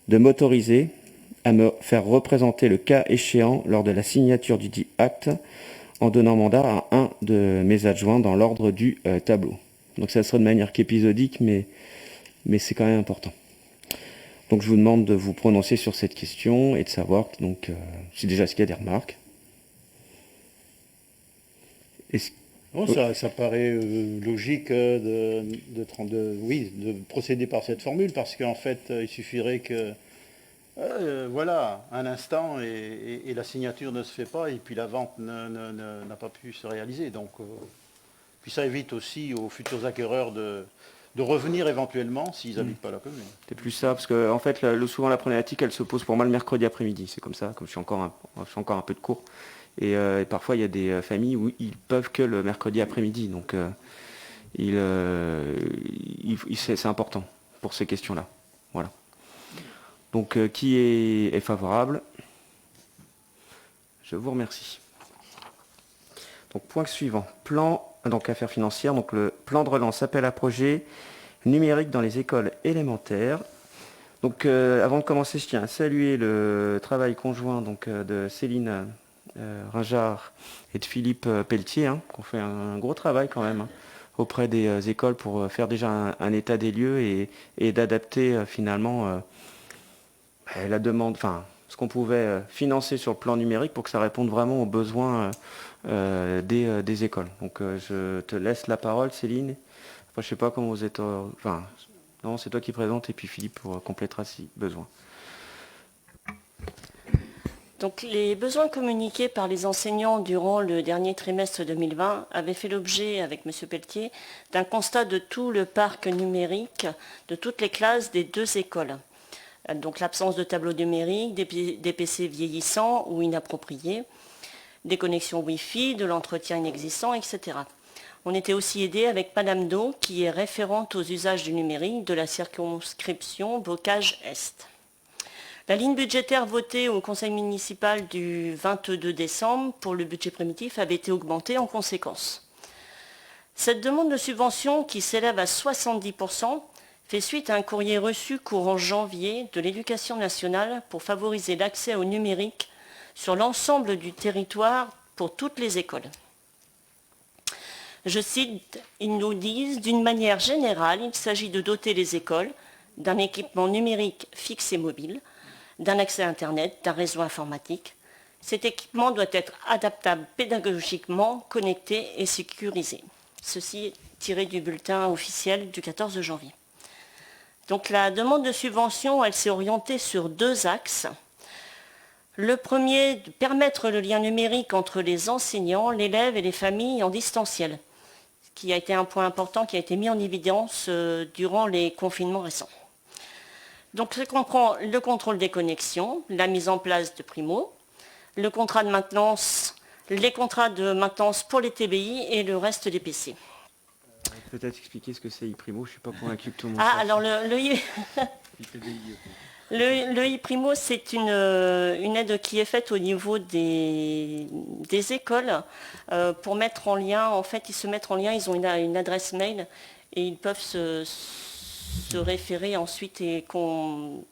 de m'autoriser à me faire représenter le cas échéant lors de la signature du dit acte en donnant mandat à un de mes adjoints dans l'ordre du tableau. Donc ça sera de manière qu'épisodique, mais c'est quand même important. Donc je vous demande de vous prononcer sur cette question et de savoir donc si déjà est-ce qu'il y a des remarques. Bon, ça paraît logique de procéder par cette formule, parce qu'en fait, il suffirait que, voilà, un instant, et la signature ne se fait pas, et puis la vente n'a pas pu se réaliser. Donc, puis ça évite aussi aux futurs acquéreurs de revenir éventuellement s'ils n'habitent pas la commune. C'est plus ça, parce que en fait, souvent la problématique, elle se pose pour moi le mercredi après-midi. C'est comme ça, comme je suis encore un peu de cours. Et parfois, il y a des familles où ils peuvent que le mercredi après-midi. Donc, c'est important pour ces questions-là. Voilà. Donc, qui est favorable? Je vous remercie. Donc, point suivant. Affaires financières. Donc, le plan de relance appel à projet numérique dans les écoles élémentaires. Donc, avant de commencer, je tiens à saluer le travail conjoint de Céline Ringard et de Philippe Pelletier, qui ont fait un gros travail quand même auprès des écoles pour faire déjà un état des lieux et d'adapter finalement la demande, ce qu'on pouvait financer sur le plan numérique pour que ça réponde vraiment aux besoins des écoles. Donc je te laisse la parole, Céline. Après, je sais pas comment vous êtes... non, c'est toi qui présente et puis Philippe complétera si besoin. Donc, les besoins communiqués par les enseignants durant le dernier trimestre 2020 avaient fait l'objet, avec M. Pelletier, d'un constat de tout le parc numérique de toutes les classes des 2 écoles. Donc l'absence de tableaux numériques, des PC vieillissants ou inappropriés, des connexions Wi-Fi, de l'entretien inexistant, etc. On était aussi aidé avec Madame Do, qui est référente aux usages du numérique de la circonscription Bocage-Est. La ligne budgétaire votée au conseil municipal du 22 décembre pour le budget primitif avait été augmentée en conséquence. Cette demande de subvention, qui s'élève à 70%, fait suite à un courrier reçu courant janvier de l'Éducation nationale pour favoriser l'accès au numérique sur l'ensemble du territoire pour toutes les écoles. Je cite, ils nous disent, d'une manière générale, il s'agit de doter les écoles d'un équipement numérique fixe et mobile, d'un accès à Internet, d'un réseau informatique. Cet équipement doit être adaptable pédagogiquement, connecté et sécurisé. Ceci est tiré du bulletin officiel du 14 janvier. Donc la demande de subvention, elle s'est orientée sur 2 axes. Le premier, de permettre le lien numérique entre les enseignants, l'élève et les familles en distanciel, qui a été un point important qui a été mis en évidence durant les confinements récents. Donc, ça comprend le contrôle des connexions, la mise en place de Primo, le contrat de maintenance, les contrats de maintenance pour les TBI et le reste des PC. Peut-être expliquer ce que c'est iPrimo, je ne suis pas convaincu que tout le monde sache. Alors le iPrimo, c'est une aide qui est faite au niveau des écoles pour mettre en lien, en fait, ils se mettent en lien, ils ont une adresse mail et ils peuvent se référer ensuite et comment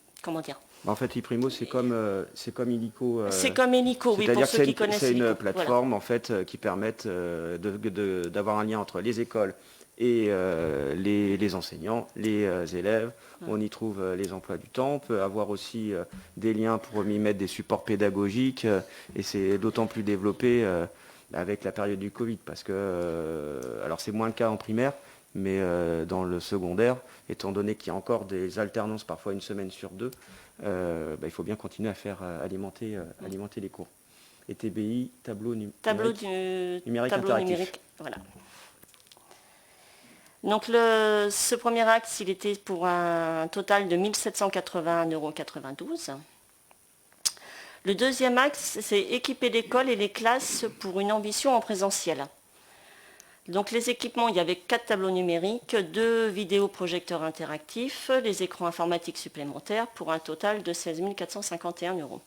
dire. En fait, iPrimo, c'est comme Illico. C'est comme Illico, oui, pour ceux qui connaissent. C'est une plateforme en fait qui permet d'avoir un lien entre les écoles et les enseignants, les élèves. On y trouve les emplois du temps. On peut avoir aussi des liens pour y mettre des supports pédagogiques. Et c'est d'autant plus développé avec la période du Covid, parce que, alors c'est moins le cas en primaire, mais dans le secondaire, étant donné qu'il y a encore des alternances, parfois une semaine sur 2, il faut bien continuer à faire alimenter les cours. Et TBI, tableau numérique interactif. Voilà. Donc ce premier axe, il était pour un total de 1 781,92 €. Le deuxième axe, c'est équiper l'école et les classes pour une ambition en présentiel. Donc les équipements, il y avait 4 tableaux numériques, 2 vidéoprojecteurs interactifs, les écrans informatiques supplémentaires pour un total de 16 451 €.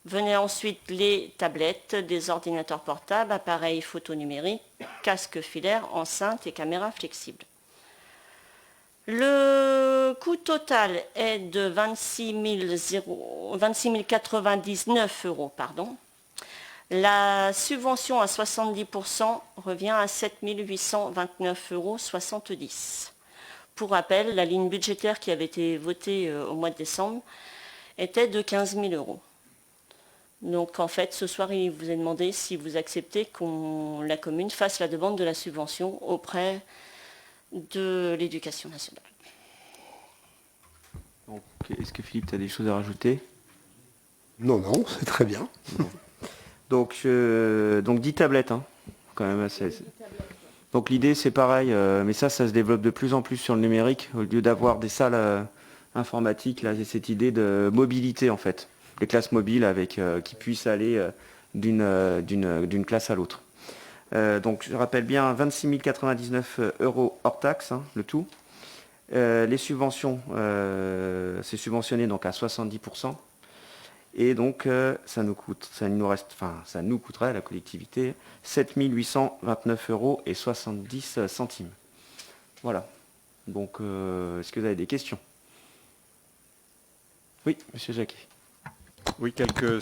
Venaient ensuite les tablettes, des ordinateurs portables, appareils photo numériques, casques filaires, enceintes et caméras flexibles. Le le coût total est de 26 099 euros. Pardon. La subvention à 70% revient à 7 829,70 euros. Pour rappel, la ligne budgétaire qui avait été votée au mois de décembre était de 15 000 euros. Donc en fait, ce soir, il vous est demandé si vous acceptez que la commune fasse la demande de la subvention auprès de l'Éducation nationale. Donc, est-ce que Philippe, tu as des choses à rajouter? Non, c'est très bien. Donc 10 tablettes, hein, quand même. Donc l'idée, c'est pareil, mais ça se développe de plus en plus sur le numérique. Au lieu d'avoir des salles informatiques, là, j'ai cette idée de mobilité, en fait. Les classes mobiles qui puissent aller d'une classe à l'autre. Donc je rappelle bien 26 099 euros hors taxe, hein, le tout. Les subventions, c'est subventionné donc à 70%. Et donc ça nous coûterait à la collectivité 7 829 euros et 70 centimes. Voilà. Donc est-ce que vous avez des questions? Oui, monsieur Jacquet. Oui, quelques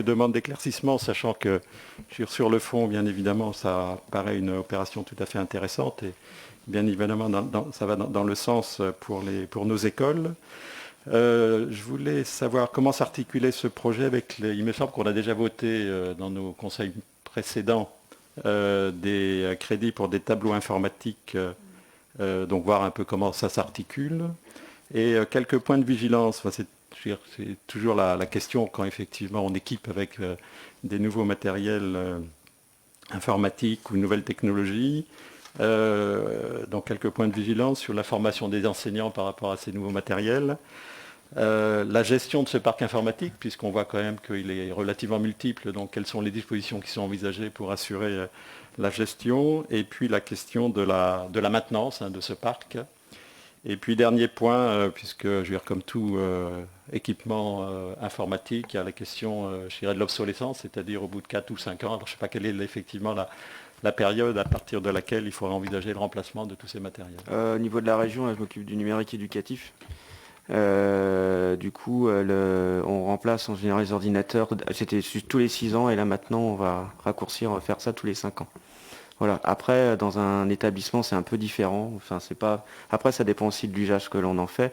demandes d'éclaircissement, sachant que sur le fond, bien évidemment, ça paraît une opération tout à fait intéressante et bien évidemment, ça va dans le sens pour nos écoles. Je voulais savoir comment s'articulait ce projet avec il me semble qu'on a déjà voté dans nos conseils précédents des crédits pour des tableaux informatiques, donc voir un peu comment ça s'articule. Et quelques points de vigilance. C'est toujours la question quand effectivement on équipe avec des nouveaux matériels informatiques ou nouvelles technologies. Donc quelques points de vigilance sur la formation des enseignants par rapport à ces nouveaux matériels. La gestion de ce parc informatique, puisqu'on voit quand même qu'il est relativement multiple, donc quelles sont les dispositions qui sont envisagées pour assurer la gestion, et puis la question de la maintenance de ce parc. Et puis dernier point, puisque je veux dire, comme tout équipement informatique, il y a la question je dirais, de l'obsolescence, c'est-à-dire au bout de 4 ou 5 ans, alors je ne sais pas quelle est effectivement la période à partir de laquelle il faudra envisager le remplacement de tous ces matériels. Au niveau de la région, là, je m'occupe du numérique éducatif. Du coup, on remplace en général les ordinateurs, c'était tous les 6 ans et là maintenant on va raccourcir, on va faire ça tous les 5 ans. Voilà. Après, dans un établissement, c'est un peu différent. Enfin, c'est pas. Après, ça dépend aussi de l'usage que l'on en fait.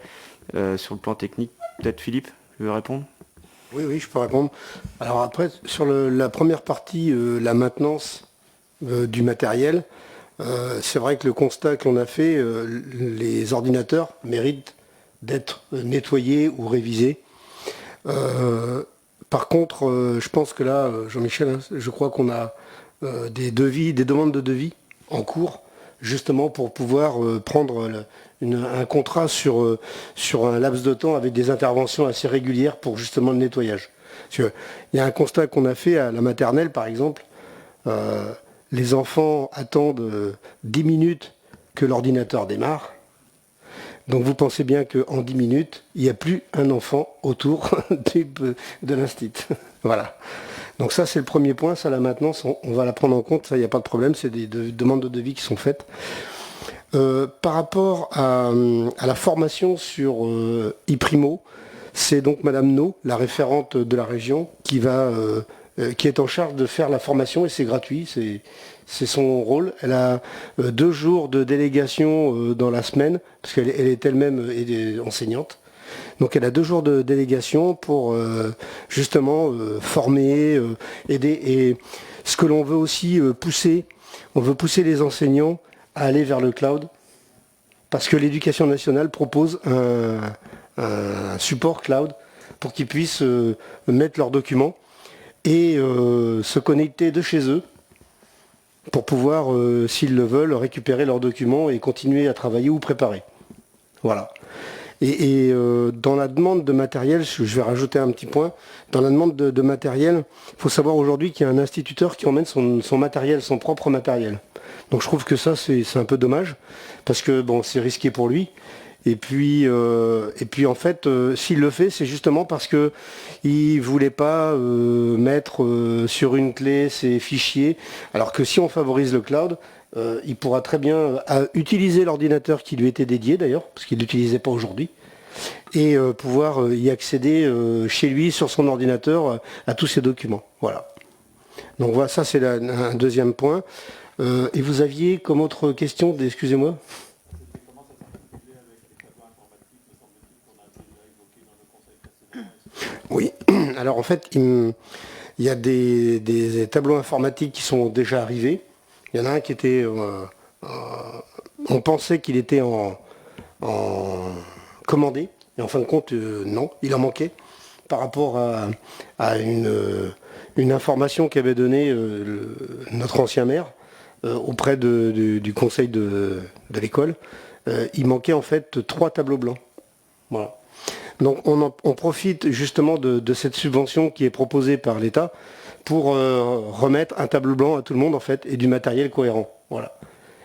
Sur le plan technique, peut-être Philippe, tu veux répondre? Oui, je peux répondre. Alors après, sur la première partie, la maintenance du matériel, c'est vrai que le constat que l'on a fait, les ordinateurs méritent d'être nettoyés ou révisés. Par contre, je pense que là, Jean-Michel, hein, je crois qu'on a des demandes de devis en cours, justement pour pouvoir prendre un contrat sur un laps de temps avec des interventions assez régulières pour justement le nettoyage. Parce que, il y a un constat qu'on a fait à la maternelle, par exemple, les enfants attendent 10 minutes que l'ordinateur démarre. Donc vous pensez bien qu'en 10 minutes, il n'y a plus un enfant autour de l'institut. Voilà. Donc ça, c'est le premier point. Ça, la maintenance, on va la prendre en compte. Ça, il n'y a pas de problème. C'est des demandes de devis qui sont faites. Par rapport à la formation sur iPrimo, c'est donc Madame No, la référente de la région, qui est en charge de faire la formation et c'est gratuit. C'est son rôle. Elle a 2 jours de délégation dans la semaine, parce qu'elle est elle-même enseignante. Donc elle a 2 jours de délégation pour justement former, aider. Et ce que l'on veut aussi pousser, on veut pousser les enseignants à aller vers le cloud, parce que l'Éducation nationale propose un support cloud pour qu'ils puissent mettre leurs documents et se connecter de chez eux pour pouvoir, s'ils le veulent, récupérer leurs documents et continuer à travailler ou préparer. Voilà. Et dans la demande de matériel, je vais rajouter un petit point, dans la demande de matériel, il faut savoir aujourd'hui qu'il y a un instituteur qui emmène son matériel, son propre matériel. Donc je trouve que ça, c'est un peu dommage, parce que bon, c'est risqué pour lui. Et puis en fait, s'il le fait, c'est justement parce qu'il ne voulait pas mettre sur une clé ses fichiers. Alors que si on favorise le cloud, il pourra très bien utiliser l'ordinateur qui lui était dédié d'ailleurs, parce qu'il ne l'utilisait pas aujourd'hui, et pouvoir y accéder chez lui, sur son ordinateur, à tous ses documents. Voilà. Donc voilà, ça c'est un deuxième point. Et vous aviez comme autre question, excusez-moi. Oui, alors en fait, il y a des tableaux informatiques qui sont déjà arrivés. Il y en a un qui était... on pensait qu'il était en commandé, et en fin de compte, non, il en manquait par rapport à une information qu'avait donnée notre ancien maire auprès du conseil de l'école. Il manquait en fait 3 tableaux blancs. Voilà. Donc on profite justement de cette subvention qui est proposée par l'État pour remettre un tableau blanc à tout le monde en fait et du matériel cohérent. Voilà.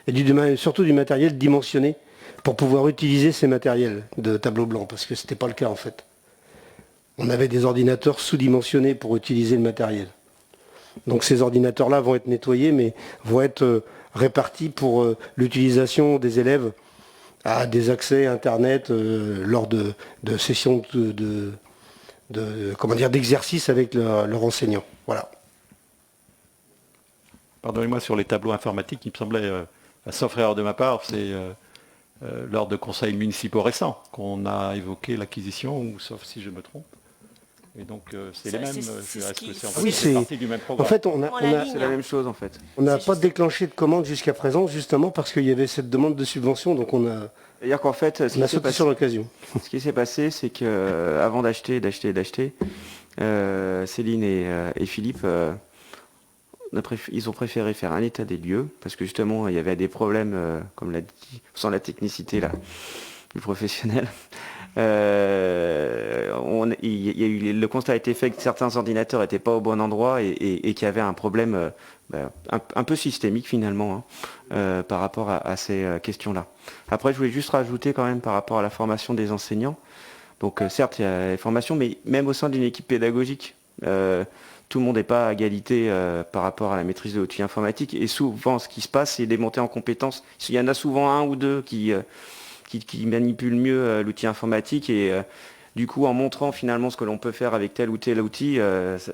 Et surtout du matériel dimensionné pour pouvoir utiliser ces matériels de tableau blanc, parce que ce n'était pas le cas en fait. On avait des ordinateurs sous-dimensionnés pour utiliser le matériel. Donc ces ordinateurs-là vont être nettoyés, mais vont être répartis pour l'utilisation des élèves à des accès Internet lors de sessions d'exercice avec leur enseignant. Voilà. Pardonnez-moi, sur les tableaux informatiques, il me semblait, sauf erreur de ma part, c'est lors de conseils municipaux récents qu'on a évoqué l'acquisition, ou sauf si je me trompe. Et donc c'est les mêmes. C'est partie du même programme. En fait, C'est la même chose en fait. On n'a pas déclenché de commande jusqu'à présent, justement parce qu'il y avait cette demande de subvention, donc on a sauté sur l'occasion. Ce qui s'est passé, c'est que avant d'acheter, Céline et Philippe, ils ont préféré faire un état des lieux, parce que justement il y avait des problèmes, comme l'a dit, sans la technicité là, du professionnel. Le constat a été fait que certains ordinateurs n'étaient pas au bon endroit et qu'il y avait un problème un peu systémique finalement par rapport à ces questions-là. Après, je voulais juste rajouter quand même par rapport à la formation des enseignants. Donc certes, il y a les formations, mais même au sein d'une équipe pédagogique, tout le monde n'est pas à égalité par rapport à la maîtrise de l'outil informatique. Et souvent, ce qui se passe, c'est des montées en compétences. Il y en a souvent un ou deux qui manipulent mieux l'outil informatique et du coup en montrant finalement ce que l'on peut faire avec tel ou tel outil,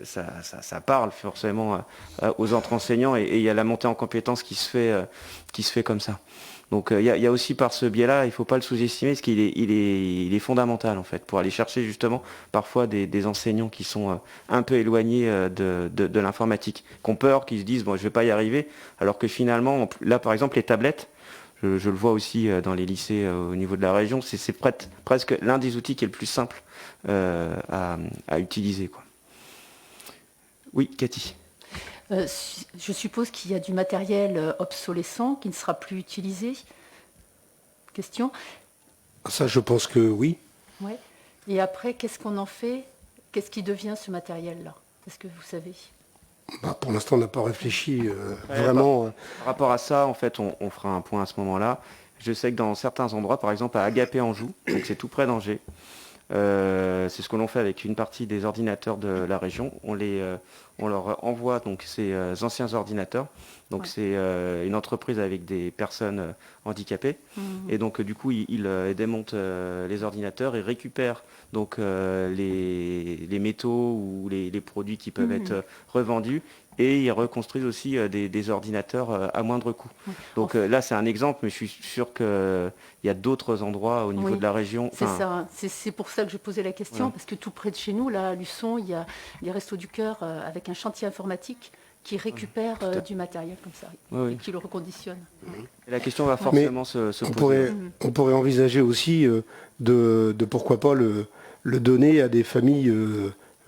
ça parle forcément aux autres enseignants et il y a la montée en compétences qui se fait comme ça. Donc il y a aussi par ce biais-là, il ne faut pas le sous-estimer, parce qu'il est fondamental en fait, pour aller chercher justement parfois des enseignants qui sont un peu éloignés de l'informatique, qui ont peur, qui se disent bon je ne vais pas y arriver, alors que finalement, là par exemple les tablettes, je le vois aussi dans les lycées au niveau de la région, c'est presque l'un des outils qui est le plus simple à utiliser, quoi. Oui, Cathy. Je suppose qu'il y a du matériel obsolescent qui ne sera plus utilisé. Question. Ça, je pense que oui. Ouais. Et après, qu'est-ce qu'on en fait? Qu'est-ce qui devient ce matériel-là? Est-ce que vous savez? Pour l'instant, on n'a pas réfléchi vraiment. Par rapport à ça, en fait, on fera un point à ce moment-là. Je sais que dans certains endroits, par exemple à Agapé-Anjou, donc c'est tout près d'Angers, c'est ce que l'on fait avec une partie des ordinateurs de la région. On leur envoie donc ces anciens ordinateurs. Donc c'est une entreprise avec des personnes handicapées. Et donc du coup, ils démontent les ordinateurs et récupèrent donc les métaux ou les produits qui peuvent être revendus. Et ils reconstruisent aussi des ordinateurs à moindre coût. Donc là, c'est un exemple, mais je suis sûr qu'il y a d'autres endroits au niveau de la région. C'est ça, c'est pour ça que je posais la question, parce que tout près de chez nous, là, à Luçon, il y a les Restos du Cœur avec un chantier informatique qui récupère du matériel comme ça, et qui le reconditionne. Et la question va forcément se poser. On pourrait envisager aussi de pourquoi pas le donner à des familles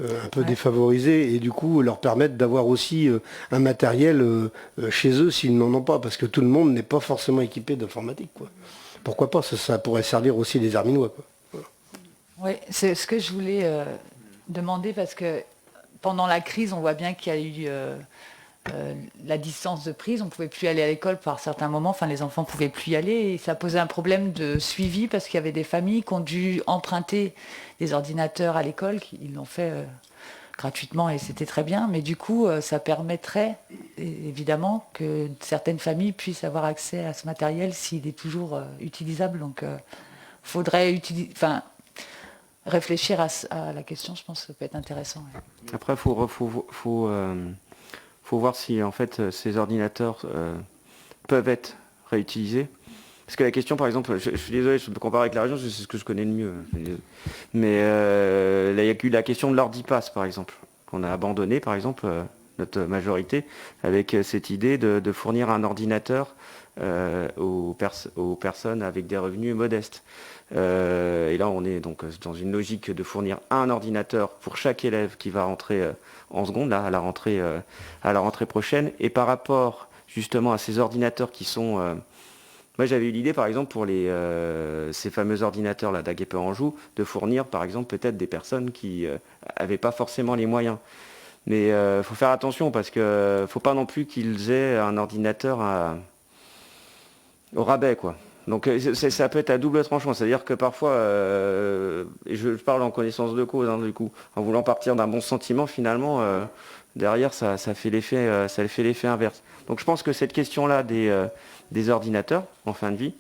un peu défavorisés et du coup leur permettre d'avoir aussi un matériel chez eux s'ils n'en ont pas, parce que tout le monde n'est pas forcément équipé d'informatique, quoi. Pourquoi pas, ça pourrait servir aussi des Arminois, quoi. Voilà. Oui, c'est ce que je voulais demander, parce que pendant la crise, on voit bien qu'il y a eu la distance de prise, on ne pouvait plus aller à l'école par certains moments, enfin les enfants ne pouvaient plus y aller, et ça posait un problème de suivi, parce qu'il y avait des familles qui ont dû emprunter des ordinateurs à l'école, ils l'ont fait gratuitement et c'était très bien, mais du coup ça permettrait évidemment que certaines familles puissent avoir accès à ce matériel s'il est toujours utilisable. Donc faudrait réfléchir à la question, je pense que ça peut être intéressant. Ouais. Après, faut voir si en fait ces ordinateurs peuvent être réutilisés. Parce que la question, par exemple, je suis désolé, je peux comparer avec la région, c'est ce que je connais le mieux. Mais là, il y a eu la question de l'Ordipass, par exemple, qu'on a abandonné, par exemple, notre majorité, avec cette idée de fournir un ordinateur aux personnes avec des revenus modestes. Et là, on est donc dans une logique de fournir un ordinateur pour chaque élève qui va rentrer en seconde, là, à la rentrée prochaine. Et par rapport justement à ces ordinateurs qui sont... moi, j'avais eu l'idée, par exemple, pour ces fameux ordinateurs là d'Aguepeur-Anjou, de fournir, par exemple, peut-être des personnes qui n'avaient pas forcément les moyens. Mais il faut faire attention parce que faut pas non plus qu'ils aient un ordinateur au rabais, quoi. Donc ça peut être à double tranchant, c'est-à-dire que parfois, et je parle en connaissance de cause, hein, du coup, en voulant partir d'un bon sentiment, finalement, derrière, ça fait l'effet inverse. Donc je pense que cette question-là des ordinateurs en fin de vie,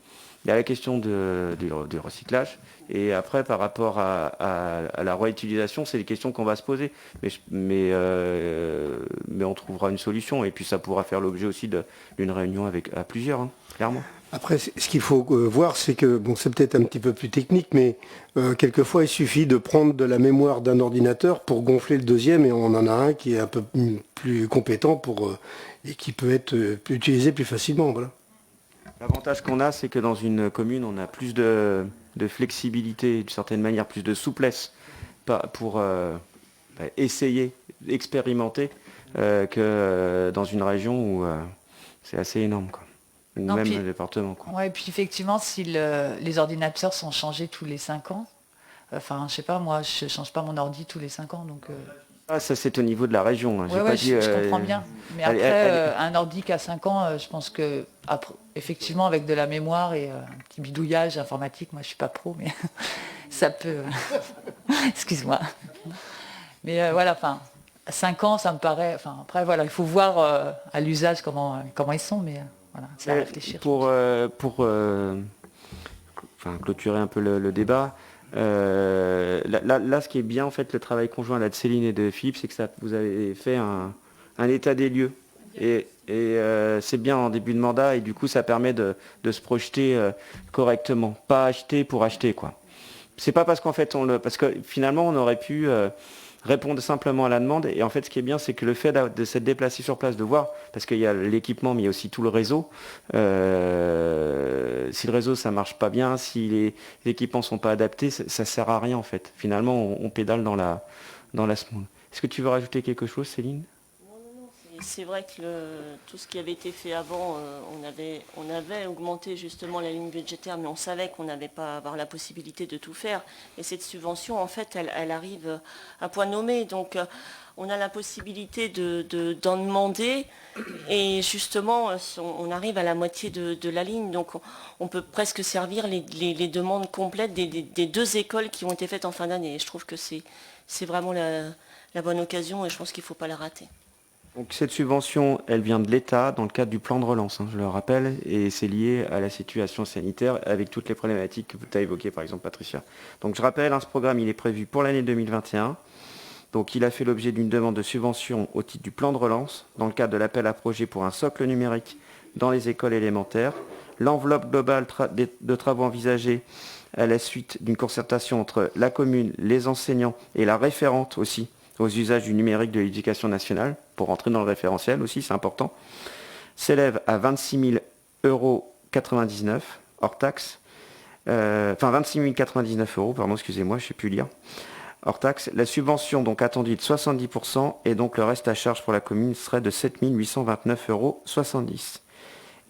il y a la question du recyclage, et après, par rapport à la réutilisation, c'est les questions qu'on va se poser. Mais on trouvera une solution, et puis ça pourra faire l'objet aussi d'une réunion à plusieurs, hein, clairement. Après, ce qu'il faut voir, c'est que, bon, c'est peut-être un petit peu plus technique, mais quelquefois, il suffit de prendre de la mémoire d'un ordinateur pour gonfler le deuxième, et on en a un qui est un peu plus compétent et qui peut être utilisé plus facilement. Voilà. L'avantage qu'on a, c'est que dans une commune, on a plus de flexibilité, d'une certaine manière, plus de souplesse pour essayer, expérimenter, que dans une région où c'est assez énorme, quoi. Ou Non, même puis, le département, quoi. Ouais, et puis effectivement, si les ordinateurs sont changés tous les 5 ans, enfin, je sais pas, moi, je change pas mon ordi tous les 5 ans, donc... Ça, c'est au niveau de la région. Hein. Ouais, je comprends bien. Mais après, un ordi qui a 5 ans, je pense que, effectivement, avec de la mémoire et un petit bidouillage informatique, moi, je suis pas pro, mais ça peut... Excuse-moi. Mais voilà, enfin, 5 ans, ça me paraît... Enfin, après, voilà, il faut voir à l'usage comment ils sont, mais voilà, c'est à réfléchir. Pour clôturer un peu le débat, là, ce qui est bien, en fait, le travail conjoint là, de Céline et de Philippe, c'est que vous avez fait un état des lieux. Et c'est bien en début de mandat, et du coup, ça permet de se projeter correctement. Pas acheter pour acheter, quoi. C'est pas parce qu'en fait, parce que finalement, on aurait pu répondre simplement à la demande. Et en fait, ce qui est bien, c'est que le fait de s'être déplacé sur place, de voir, parce qu'il y a l'équipement, mais il y a aussi tout le réseau. Si le réseau, ça marche pas bien, si les équipements sont pas adaptés, ça sert à rien, en fait. Finalement, on pédale dans la semoule. Est-ce que tu veux rajouter quelque chose, Céline ? C'est vrai que tout ce qui avait été fait avant, on avait augmenté justement la ligne budgétaire, mais on savait qu'on n'avait pas avoir la possibilité de tout faire. Et cette subvention, en fait, elle arrive à point nommé. Donc, on a la possibilité d'en demander. Et justement, on arrive à la moitié de la ligne. Donc, on peut presque servir les demandes complètes des 2 écoles qui ont été faites en fin d'année. Et je trouve que c'est vraiment la bonne occasion et je pense qu'il ne faut pas la rater. Donc cette subvention, elle vient de l'État dans le cadre du plan de relance, hein, je le rappelle, et c'est lié à la situation sanitaire avec toutes les problématiques que tu as évoquées, par exemple, Patricia. Donc je rappelle, ce programme, il est prévu pour l'année 2021. Donc il a fait l'objet d'une demande de subvention au titre du plan de relance, dans le cadre de l'appel à projet pour un socle numérique dans les écoles élémentaires. L'enveloppe globale de travaux envisagés à la suite d'une concertation entre la commune, les enseignants et la référente aussi aux usages du numérique de l'éducation nationale, pour rentrer dans le référentiel aussi, c'est important, s'élève à 26 000,99 € hors taxe, 26 099 €, pardon, excusez-moi, je ne sais plus lire, hors taxe. La subvention donc attendue de 70%, et donc le reste à charge pour la commune serait de 7 829,70 €.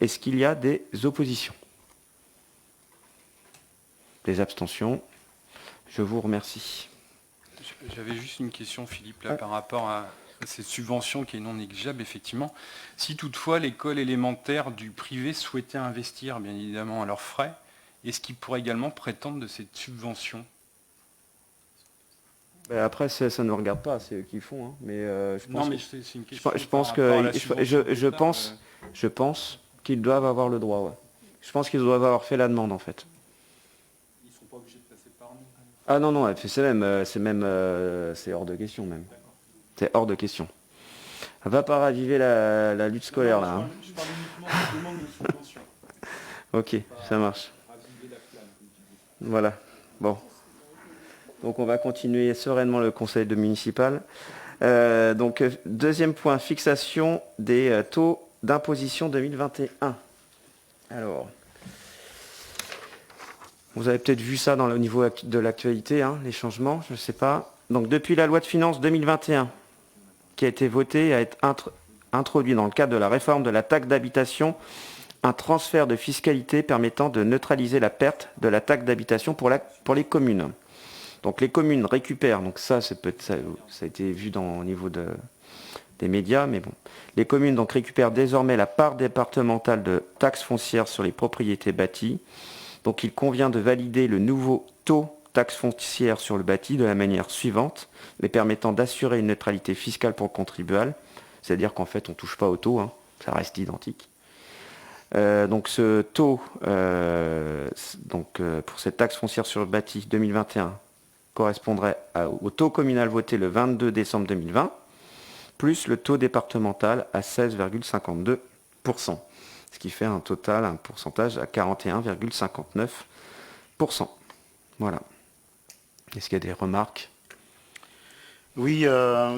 Est-ce qu'il y a des oppositions ? Des abstentions ? Je vous remercie. J'avais juste une question, Philippe, là, par rapport à cette subvention qui est non négligeable, effectivement. Si toutefois l'école élémentaire du privé souhaitait investir, bien évidemment, à leurs frais, est-ce qu'ils pourraient également prétendre de cette subvention ? Après, ça ne nous regarde pas, c'est eux qui font. Hein. Mais je pense, Non, mais c'est une question. je pense je pense qu'ils doivent avoir le droit. Ouais. Je pense qu'ils doivent avoir fait la demande en fait. Ils ne sont pas obligés de passer par nous. Ah non, c'est hors de question même. C'est hors de question. On va pas raviver la lutte scolaire là. Hein. Je parle uniquement de demande de subvention. Ok, ça marche. Voilà. Bon. Donc on va continuer sereinement le conseil municipal. Donc deuxième point, fixation des taux d'imposition 2021. Alors, vous avez peut-être vu ça au niveau de l'actualité, hein, les changements, je ne sais pas. Donc depuis la loi de finances 2021, qui a été votée et a été introduit dans le cadre de la réforme de la taxe d'habitation, un transfert de fiscalité permettant de neutraliser la perte de la taxe d'habitation pour les communes. Donc les communes récupèrent, donc ça a été vu au niveau des médias, mais bon. Les communes donc récupèrent désormais la part départementale de taxe foncière sur les propriétés bâties. Donc il convient de valider le nouveau taux taxe foncière sur le bâti de la manière suivante, les permettant d'assurer une neutralité fiscale pour le contribuable, c'est-à-dire qu'en fait on ne touche pas au taux, hein, ça reste identique. Donc ce taux, pour cette taxe foncière sur le bâti 2021, correspondrait au taux communal voté le 22 décembre 2020, plus le taux départemental à 16,52%, ce qui fait un pourcentage à 41,59%. Voilà. Est-ce qu'il y a des remarques? Oui,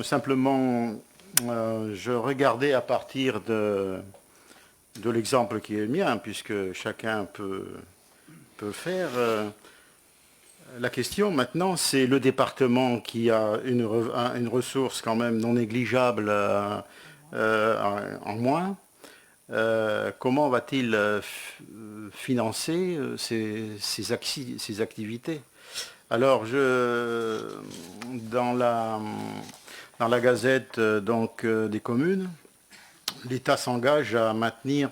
simplement, je regardais à partir de l'exemple qui est le mien, puisque chacun peut faire. La question maintenant, c'est le département qui a une ressource quand même non négligeable en moins. Comment va-t-il financer ces activités? Alors, dans la gazette des communes, l'État s'engage à maintenir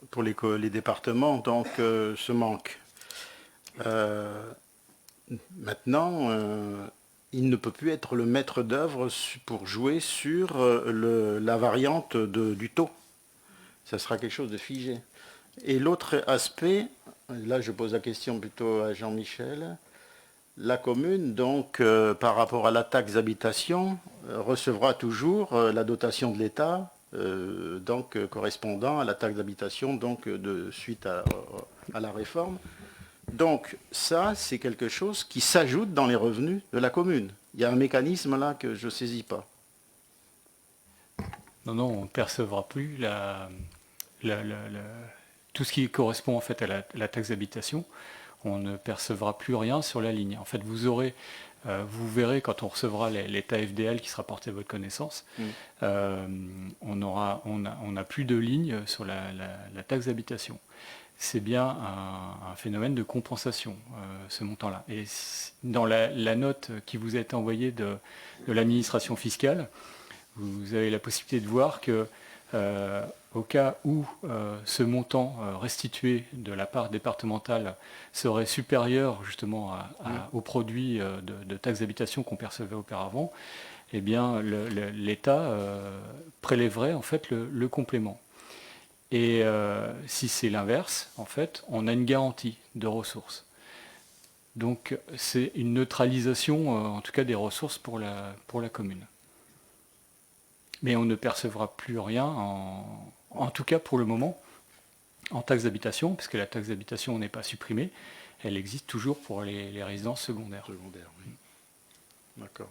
pour les départements ce manque. Maintenant, il ne peut plus être le maître d'œuvre pour jouer sur la variante du taux. Ça sera quelque chose de figé. Et l'autre aspect, là je pose la question plutôt à Jean-Michel, la commune, donc par rapport à la taxe d'habitation, recevra toujours la dotation de l'État, correspondant à la taxe d'habitation, suite à la réforme. Donc ça, c'est quelque chose qui s'ajoute dans les revenus de la commune. Il y a un mécanisme là que je ne saisis pas. Non, on ne percevra plus tout ce qui correspond en fait à la taxe d'habitation. On ne percevra plus rien sur la ligne. En fait, vous verrez quand on recevra l'état FDL qui sera porté à votre connaissance, on n'a plus de ligne sur la taxe d'habitation. C'est bien un phénomène de compensation, ce montant-là. Et dans la note qui vous a été envoyée de l'administration fiscale, vous avez la possibilité de voir que au cas où ce montant restitué de la part départementale serait supérieur justement aux produits de taxes d'habitation qu'on percevait auparavant, eh bien l'État prélèverait en fait le complément. Et si c'est l'inverse, en fait, on a une garantie de ressources. Donc c'est une neutralisation, en tout cas des ressources pour la commune. Mais on ne percevra plus rien, en tout cas pour le moment, en taxe d'habitation, puisque la taxe d'habitation n'est pas supprimée, elle existe toujours pour les résidences secondaires. Secondaire, oui. D'accord.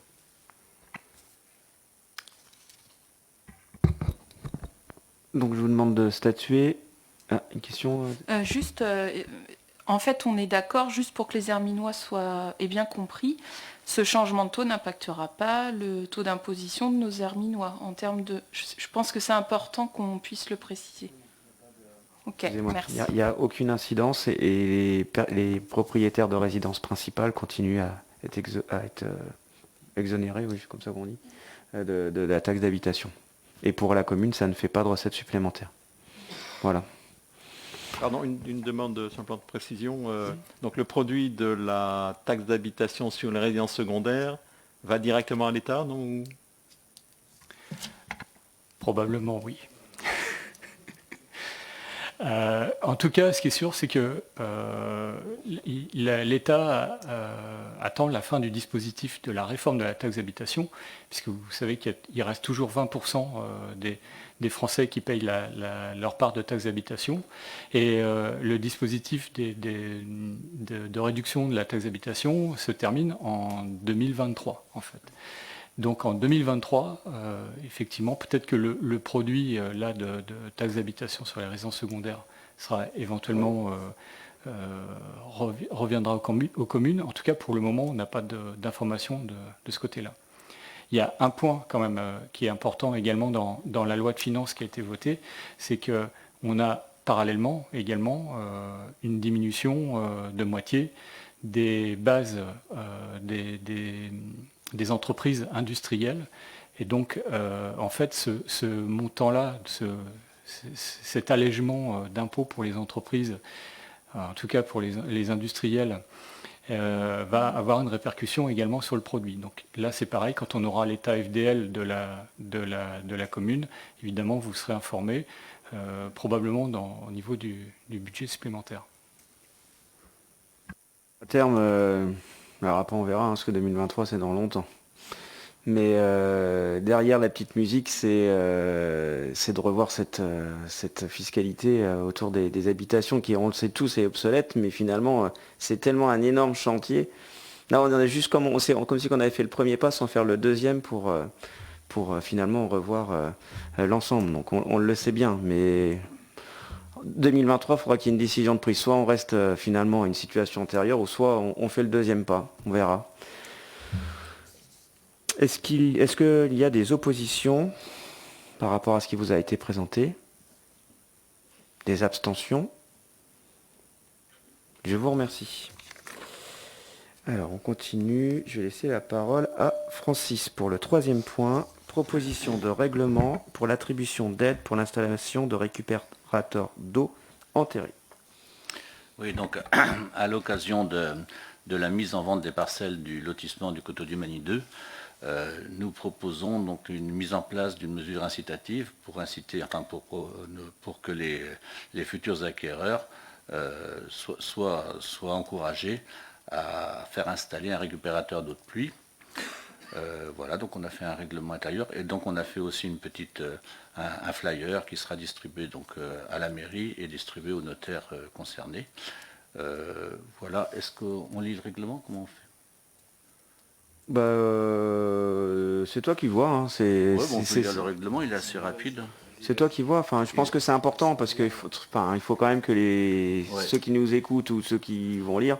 Donc je vous demande de statuer. Ah, une question En fait, on est d'accord, juste pour que les Herminois aient bien compris, ce changement de taux n'impactera pas le taux d'imposition de nos Herminois en termes de... Je pense que c'est important qu'on puisse le préciser. Ok, merci. Il n'y a aucune incidence et les propriétaires de résidences principales continuent à être exonérés, oui, comme ça qu'on dit, de la taxe d'habitation. Et pour la commune, ça ne fait pas de recettes supplémentaires. Voilà. Pardon, une demande sur un plan de précision. Donc le produit de la taxe d'habitation sur les résidences secondaires va directement à l'État, non? Probablement oui. En tout cas, ce qui est sûr, c'est que l'État attend la fin du dispositif de la réforme de la taxe d'habitation, puisque vous savez qu'il reste toujours 20% des Français qui payent leur part de taxe d'habitation. Et le dispositif de réduction de la taxe d'habitation se termine en 2023, en fait. Donc en 2023, effectivement, peut-être que le produit de taxe d'habitation sur les résidences secondaires sera éventuellement reviendra aux communes. En tout cas, pour le moment, on n'a pas d'informations de ce côté-là. Il y a un point quand même qui est important également dans la loi de finances qui a été votée, c'est qu'on a parallèlement également une diminution de moitié des bases des entreprises industrielles. Et donc, en fait, ce montant-là, cet allègement d'impôts pour les entreprises, en tout cas pour les industriels, va avoir une répercussion également sur le produit. Donc là, c'est pareil, quand on aura l'état FDL de la commune, évidemment, vous serez informé, probablement au niveau du budget supplémentaire. À terme, alors après on verra, parce que 2023 c'est dans longtemps. Mais derrière la petite musique, c'est de revoir cette fiscalité autour des habitations qui, on le sait tous, est obsolète, mais finalement c'est tellement un énorme chantier. Là on en est juste comme si on avait fait le premier pas sans faire le deuxième pour finalement revoir l'ensemble. Donc on le sait bien, mais 2023, il faudra qu'il y ait une décision de prise. Soit on reste finalement à une situation antérieure, ou soit on fait le deuxième pas. On verra. Est-ce qu'il y a des oppositions par rapport à ce qui vous a été présenté? Des abstentions? Je vous remercie. Alors, on continue. Je vais laisser la parole à Francis pour le 3e point. Proposition de règlement pour l'attribution d'aide pour l'installation de récupérateurs d'eau enterrés. Oui, donc à l'occasion de la mise en vente des parcelles du lotissement du Coteau du Magny 2, nous proposons donc une mise en place d'une mesure incitative pour inciter, pour que les futurs acquéreurs soient encouragés à faire installer un récupérateur d'eau de pluie. Voilà, donc on a fait un règlement intérieur et donc on a fait aussi un flyer qui sera distribué donc à la mairie et distribué aux notaires concernés. Voilà, est-ce qu'on lit le règlement? Comment on fait? C'est toi qui vois. Hein. On peut lire le règlement, il est assez rapide. C'est toi qui vois. Enfin, je pense que c'est important parce qu'il faut quand même que ceux qui nous écoutent ou ceux qui vont lire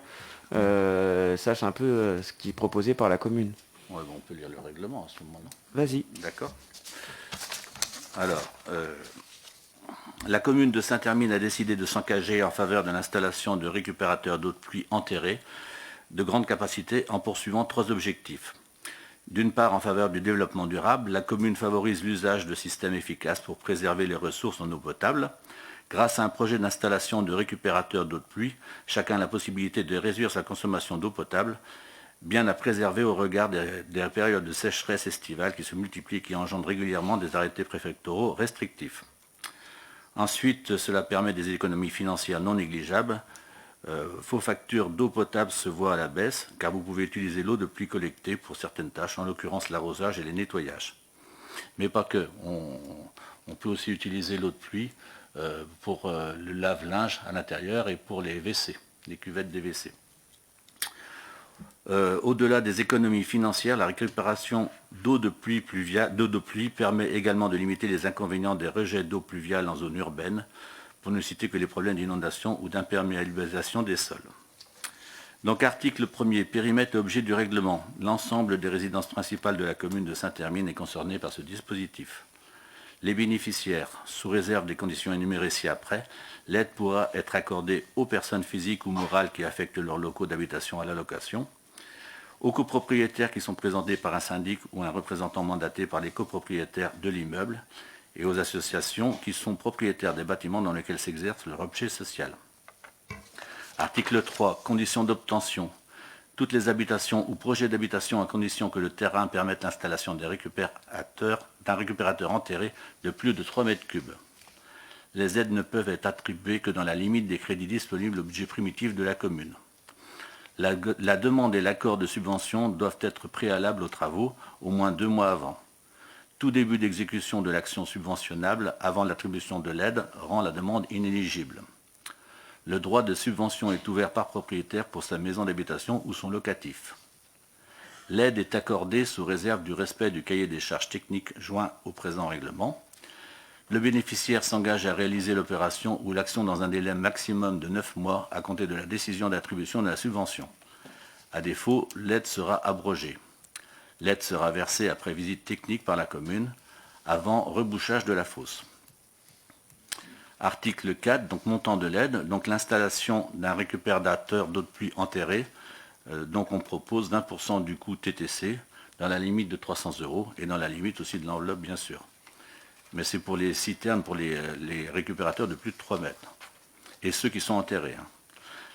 sachent un peu ce qui est proposé par la commune. Ouais, on peut lire le règlement à ce moment-là. Vas-y. D'accord. Alors, la commune de Saint-Hermine a décidé de s'engager en faveur de l'installation de récupérateurs d'eau de pluie enterrés de grande capacité en poursuivant 3 objectifs. D'une part, en faveur du développement durable, la commune favorise l'usage de systèmes efficaces pour préserver les ressources en eau potable. Grâce à un projet d'installation de récupérateurs d'eau de pluie, chacun a la possibilité de réduire sa consommation d'eau potable, bien à préserver au regard des périodes de sécheresse estivale qui se multiplient et qui engendrent régulièrement des arrêtés préfectoraux restrictifs. Ensuite, cela permet des économies financières non négligeables. Vos factures d'eau potable se voient à la baisse, car vous pouvez utiliser l'eau de pluie collectée pour certaines tâches, en l'occurrence l'arrosage et les nettoyages. Mais pas que. On peut aussi utiliser l'eau de pluie pour le lave-linge à l'intérieur et pour les WC, les cuvettes des WC. Au-delà des économies financières, la récupération d'eau de pluie permet également de limiter les inconvénients des rejets d'eau pluviale en zone urbaine, pour ne citer que les problèmes d'inondation ou d'imperméabilisation des sols. Donc article 1er, périmètre et objet du règlement. L'ensemble des résidences principales de la commune de Saint-Hermine est concerné par ce dispositif. Les bénéficiaires, sous réserve des conditions énumérées ci-après, l'aide pourra être accordée aux personnes physiques ou morales qui affectent leurs locaux d'habitation à la location, aux copropriétaires qui sont présentés par un syndic ou un représentant mandaté par les copropriétaires de l'immeuble, et aux associations qui sont propriétaires des bâtiments dans lesquels s'exerce leur objet social. Article 3. Conditions d'obtention. Toutes les habitations ou projets d'habitation à condition que le terrain permette l'installation d'un récupérateur enterré de plus de 3 mètres cubes. Les aides ne peuvent être attribuées que dans la limite des crédits disponibles au budget primitif de la commune. La demande et l'accord de subvention doivent être préalables aux travaux au moins 2 mois avant. Tout début d'exécution de l'action subventionnable avant l'attribution de l'aide rend la demande inéligible. Le droit de subvention est ouvert par propriétaire pour sa maison d'habitation ou son locatif. L'aide est accordée sous réserve du respect du cahier des charges techniques joint au présent règlement. Le bénéficiaire s'engage à réaliser l'opération ou l'action dans un délai maximum de 9 mois à compter de la décision d'attribution de la subvention. À défaut, l'aide sera abrogée. L'aide sera versée après visite technique par la commune, avant rebouchage de la fosse. Article 4, donc montant de l'aide, donc l'installation d'un récupérateur d'eau de pluie enterré, donc on propose 20% du coût TTC, dans la limite de 300 € et dans la limite aussi de l'enveloppe bien sûr. Mais c'est pour les citernes, pour les récupérateurs de plus de 3 mètres, et ceux qui sont enterrés.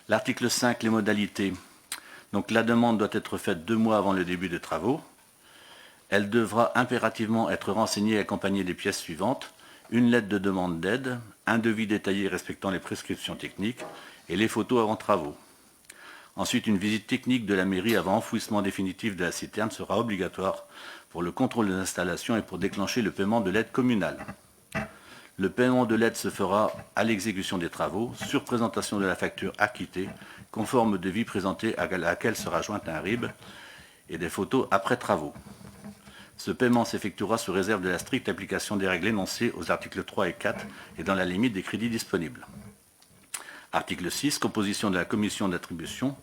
L'article 5, les modalités. Donc la demande doit être faite 2 mois avant le début des travaux. Elle devra impérativement être renseignée et accompagnée des pièces suivantes: une lettre de demande d'aide, un devis détaillé respectant les prescriptions techniques et les photos avant travaux. Ensuite, une visite technique de la mairie avant enfouissement définitif de la citerne sera obligatoire pour le contrôle de l'installation et pour déclencher le paiement de l'aide communale. Le paiement de l'aide se fera à l'exécution des travaux, sur présentation de la facture acquittée, conforme au devis présenté à laquelle sera jointe un RIB et des photos après travaux. Ce paiement s'effectuera sous réserve de la stricte application des règles énoncées aux articles 3 et 4 et dans la limite des crédits disponibles. Article 6, composition de la commission d'attribution.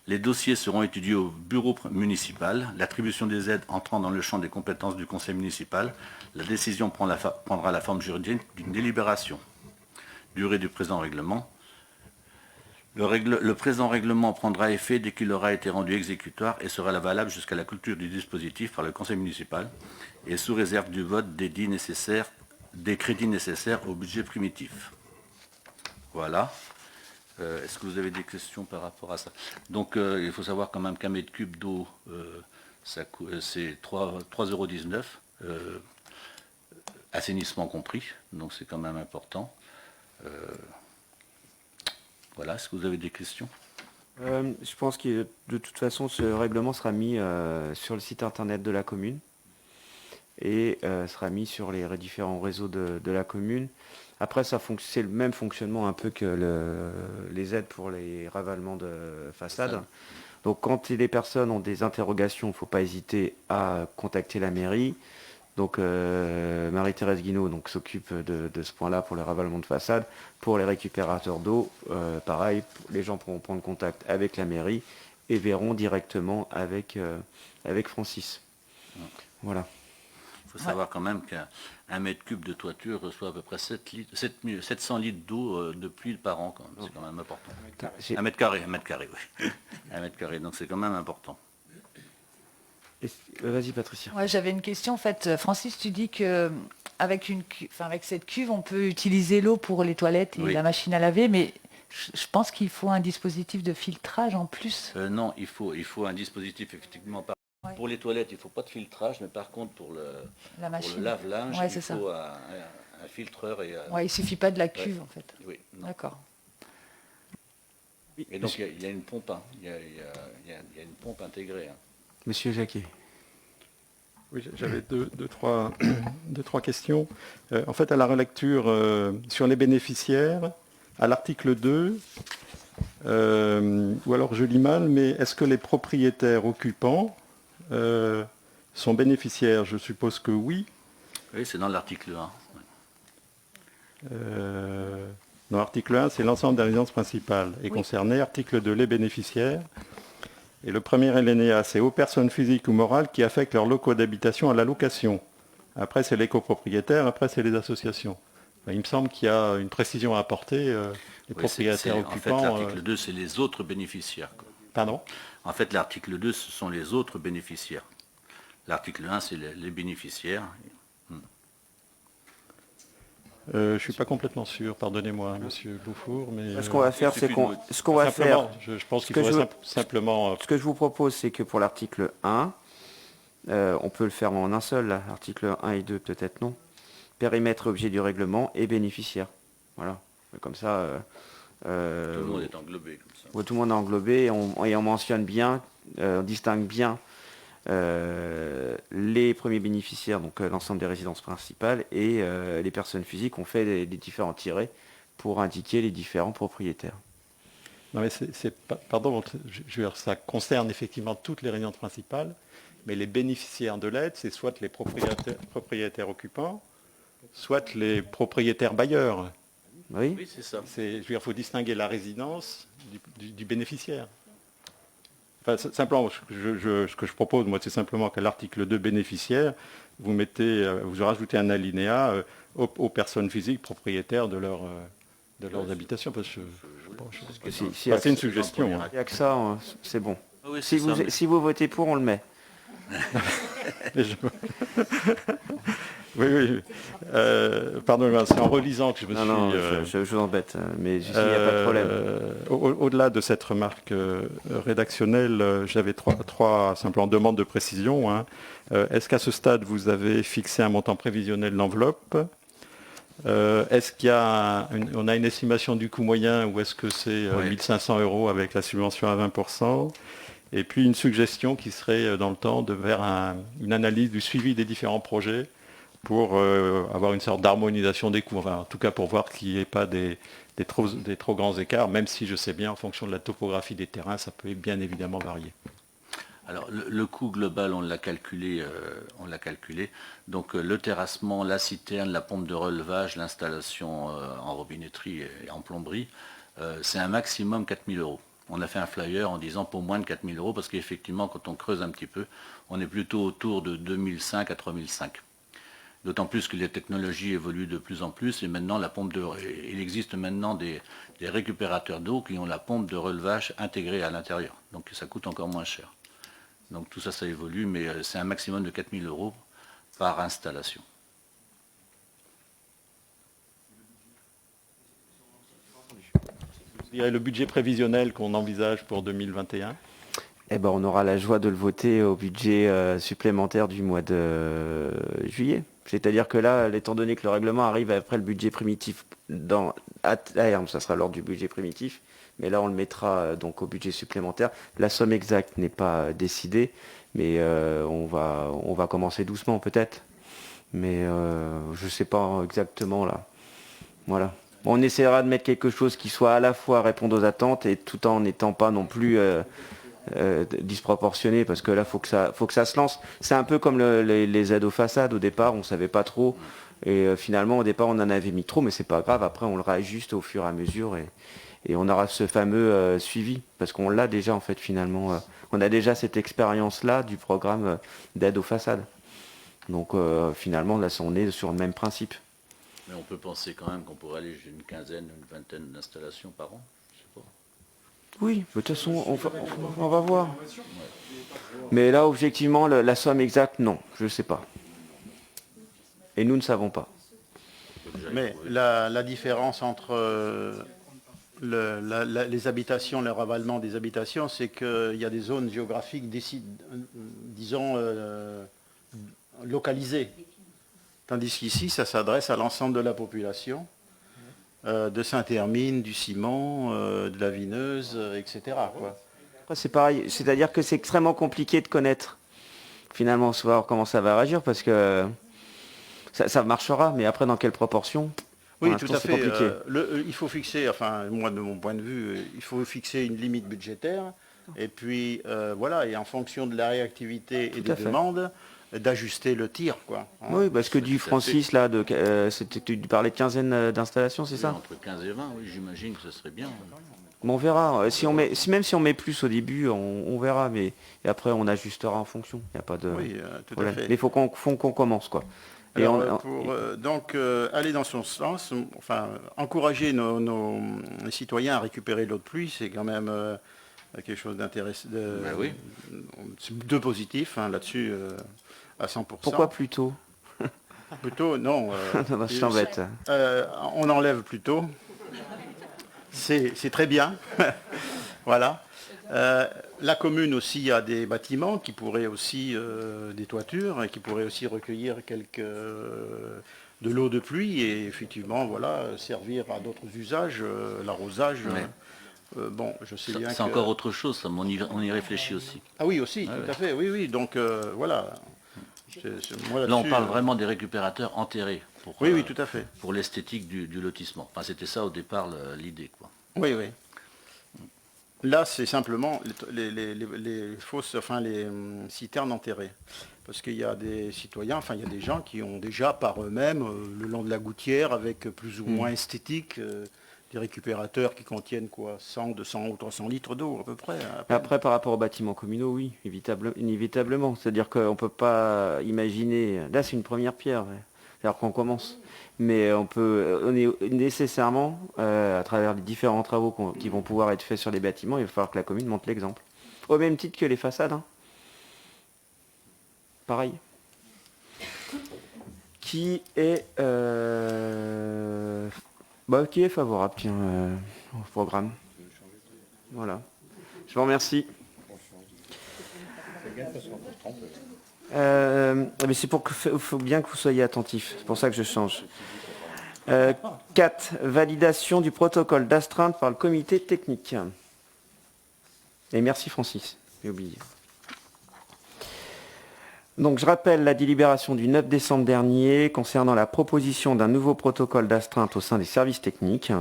Les dossiers seront étudiés au bureau municipal. L'attribution des aides entrant dans le champ des compétences du conseil municipal, la décision prendra la forme juridique d'une délibération. Durée du présent règlement. Le présent règlement prendra effet dès qu'il aura été rendu exécutoire et sera valable jusqu'à la clôture du dispositif par le conseil municipal et sous réserve du vote des crédits nécessaires au budget primitif. Voilà. Est-ce que vous avez des questions par rapport à ça? Donc il faut savoir quand même qu'un mètre cube d'eau, c'est 3,19 €, assainissement compris, donc c'est quand même important. Voilà, est-ce que vous avez des questions? Je pense que de toute façon, ce règlement sera mis sur le site internet de la commune et sera mis sur les différents réseaux de la commune. Après, c'est le même fonctionnement un peu que les aides pour les ravalements de façade. Donc quand les personnes ont des interrogations, il ne faut pas hésiter à contacter la mairie. Donc Marie-Thérèse Guinaud s'occupe de ce point-là pour les ravalements de façade. Pour les récupérateurs d'eau, pareil, les gens pourront prendre contact avec la mairie et verront directement avec Francis. Voilà. Il faut savoir quand même qu'un mètre cube de toiture reçoit à peu près 700 litres d'eau de pluie par an. C'est quand même important. Un mètre carré, oui. Un mètre carré, donc c'est quand même important. Vas-y Patricia. Ouais, j'avais une question en fait. Francis, tu dis que avec cette cuve, on peut utiliser l'eau pour les toilettes et la machine à laver, mais je pense qu'il faut un dispositif de filtrage en plus. Non, il faut un dispositif effectivement. Pour les toilettes, il ne faut pas de filtrage, mais par contre pour le lave-linge, il faut un filtreur. Il ne suffit pas de la cuve en fait. Oui. D'accord. Et donc il y a une pompe, il y a une pompe intégrée. Monsieur Jacquet. Oui, j'avais deux, trois questions. En fait, à la relecture sur les bénéficiaires, à l'article 2, ou alors je lis mal, mais est-ce que les propriétaires occupants sont bénéficiaires? Je suppose que oui. Oui, c'est dans l'article 1. Dans l'article 1, c'est l'ensemble des résidences principales est concerné. Article 2, les bénéficiaires. Et le premier alinéa, c'est aux personnes physiques ou morales qui affectent leurs locaux d'habitation à la location. Après, c'est les copropriétaires, après, c'est les associations. Il me semble qu'il y a une précision à apporter. Les propriétaires occupants... En fait, l'article 2, c'est les autres bénéficiaires. Pardon? En fait, l'article 2, ce sont les autres bénéficiaires. L'article 1, c'est les bénéficiaires. Je ne suis pas complètement sûr, pardonnez-moi, Monsieur Bouffour, mais... Ce qu'on va faire, c'est qu'on... Ce qu'on va faire... Je pense qu'il faudrait simplement... Ce que je vous propose, c'est que pour l'article 1, on peut le faire en un seul, là, article 1 et 2, peut-être non. Périmètre, objet du règlement et bénéficiaire. Voilà. Comme ça... tout le monde est englobé comme ça. Tout le monde est englobé et on mentionne bien, on distingue bien les premiers bénéficiaires, donc l'ensemble des résidences principales, et les personnes physiques. On fait des différents tirets pour indiquer les différents propriétaires. Non mais pardon, ça concerne effectivement toutes les résidences principales, mais les bénéficiaires de l'aide, c'est soit les propriétaires occupants, soit les propriétaires bailleurs. Oui, c'est ça. Il faut distinguer la résidence du bénéficiaire. Enfin, simplement, ce que je propose, moi, c'est simplement qu'à l'article 2 bénéficiaire, vous rajoutez un alinéa aux personnes physiques propriétaires de leurs habitations. Parce que c'est une suggestion. Il n'y a que ça, c'est bon. Oui, Si vous votez pour, on le met. Oui. Pardonnez-moi, c'est en relisant que je me suis... Non, je vous embête, mais ici, il n'y a pas de problème. Au-delà de cette remarque rédactionnelle, j'avais trois simplement demandes de précision. Hein. Est-ce qu'à ce stade, vous avez fixé un montant prévisionnel d'enveloppe ? Est-ce qu'on a une estimation du coût moyen ou est-ce que c'est 1500 € avec la subvention à 20% ? Et puis une suggestion qui serait dans le temps de faire une analyse du suivi des différents projets pour avoir une sorte d'harmonisation des coûts, enfin, en tout cas pour voir qu'il n'y ait pas des trop grands écarts, même si je sais bien, en fonction de la topographie des terrains, ça peut bien évidemment varier. Alors le coût global, on l'a calculé. Donc le terrassement, la citerne, la pompe de relevage, l'installation en robinetterie et en plomberie, c'est un maximum 4000 €. On a fait un flyer en disant pour moins de 4000 € parce qu'effectivement, quand on creuse un petit peu, on est plutôt autour de 2005 à 3005. D'autant plus que les technologies évoluent de plus en plus et maintenant il existe maintenant des récupérateurs d'eau qui ont la pompe de relevage intégrée à l'intérieur. Donc ça coûte encore moins cher. Donc tout ça, ça évolue, mais c'est un maximum de 4000 € par installation. Il y a le budget prévisionnel qu'on envisage pour 2021. Eh ben, on aura la joie de le voter au budget supplémentaire du mois de juillet. C'est-à-dire que là, étant donné que le règlement arrive après le budget primitif à terme, ça sera lors du budget primitif, mais là on le mettra donc au budget supplémentaire. La somme exacte n'est pas décidée, mais on va commencer doucement peut-être. Mais je ne sais pas exactement là. Voilà. On essaiera de mettre quelque chose qui soit à la fois répondre aux attentes et tout en n'étant pas non plus disproportionné, parce que là faut que ça se lance. C'est un peu comme les aides aux façades. Au départ on savait pas trop et finalement au départ on en avait mis trop, mais c'est pas grave, après on le réajuste au fur et à mesure et on aura ce fameux suivi, parce qu'on l'a déjà en fait finalement. On a déjà cette expérience là du programme d'aide aux façades, donc finalement là on est sur le même principe. Mais on peut penser quand même qu'on pourrait aller jusqu'à une quinzaine, une vingtaine d'installations par an. Je sais pas. Oui, de toute façon, on va voir. Mais là, objectivement, la somme exacte, non, je ne sais pas. Et nous ne savons pas. Mais la différence entre les habitations, le ravalement des habitations, c'est qu'il y a des zones géographiques, disons, localisées. Tandis qu'ici, ça s'adresse à l'ensemble de la population, de Saint-Hermine, du Ciment, de la Vineuse, etc. Quoi. Après, c'est pareil, c'est-à-dire que c'est extrêmement compliqué de connaître, finalement, savoir comment ça va réagir, parce que ça marchera, mais après, dans quelle proportion? Oui, tout à fait. Il faut fixer, enfin, moi, de mon point de vue, il faut fixer une limite budgétaire, et puis, voilà, et en fonction de la réactivité et des demandes, d'ajuster le tir, quoi. Hein. Oui, parce que du Francis, là, tu parlais de quinzaine d'installations, c'est ça? Entre 15 et 20, oui, j'imagine que ce serait bien. Bon, on verra. Même si on met plus au début, on verra, mais et après on ajustera en fonction. Il n'y a pas de. Oui, tout problème. à fait. Mais il faut qu'on commence, quoi. Alors, donc aller dans son sens, enfin encourager nos citoyens à récupérer l'eau de pluie, c'est quand même quelque chose d'intéressant, de positif, hein, là-dessus à 100%. Pourquoi plus tôt? Plutôt, non. Non, je t'embête. On enlève plutôt. C'est très bien. Voilà. La commune aussi a des bâtiments qui pourraient aussi, des toitures, et qui pourraient aussi recueillir de l'eau de pluie et effectivement, voilà, servir à d'autres usages, l'arrosage. Ouais. Bon, je sais bien C'est que... encore autre chose, ça, mais on y réfléchit aussi. Ah oui, aussi, tout à fait, oui, oui. Donc, voilà. Moi, là, on parle vraiment des récupérateurs enterrés. Oui, oui, tout à fait. Pour l'esthétique du lotissement. Enfin, c'était ça au départ l'idée, quoi. Oui, oui. Là, c'est simplement les fausses, enfin les citernes enterrées. Parce qu'il y a des citoyens, enfin il y a des gens qui ont déjà par eux-mêmes, le long de la gouttière, avec plus ou moins esthétique, des récupérateurs qui contiennent quoi, 100, 200 ou 300 litres d'eau à peu près. Après, par rapport aux bâtiments communaux, oui, inévitablement. C'est-à-dire qu'on ne peut pas imaginer... Là, c'est une première pierre, c'est-à-dire qu'on commence. Mais on est nécessairement, à travers les différents travaux qui vont pouvoir être faits sur les bâtiments, il va falloir que la commune montre l'exemple. Au même titre que les façades. Hein. Pareil. Qui est favorable, tiens, au programme. Voilà. Je vous remercie. Mais c'est faut bien que vous soyez attentifs. C'est pour ça que je change. 4. Validation du protocole d'astreinte par le comité technique. Et merci Francis, j'ai oublié. Donc je rappelle la délibération du 9 décembre dernier concernant la proposition d'un nouveau protocole d'astreinte au sein des services techniques.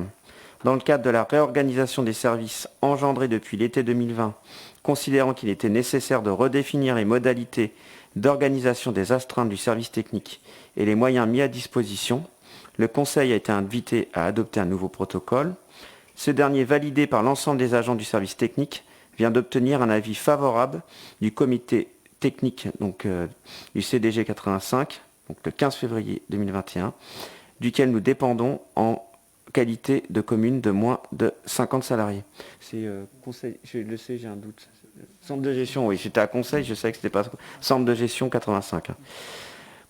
Dans le cadre de la réorganisation des services engendrée depuis l'été 2020, considérant qu'il était nécessaire de redéfinir les modalités d'organisation des astreintes du service technique et les moyens mis à disposition, le Conseil a été invité à adopter un nouveau protocole. Ce dernier, validé par l'ensemble des agents du service technique, vient d'obtenir un avis favorable du comité technique donc, du CDG 85, donc le 15 février 2021, duquel nous dépendons en qualité de commune de moins de 50 salariés. C'est conseil, je le sais, j'ai un doute. Centre de gestion, oui, j'étais à conseil, je savais que c'était pas centre de gestion 85.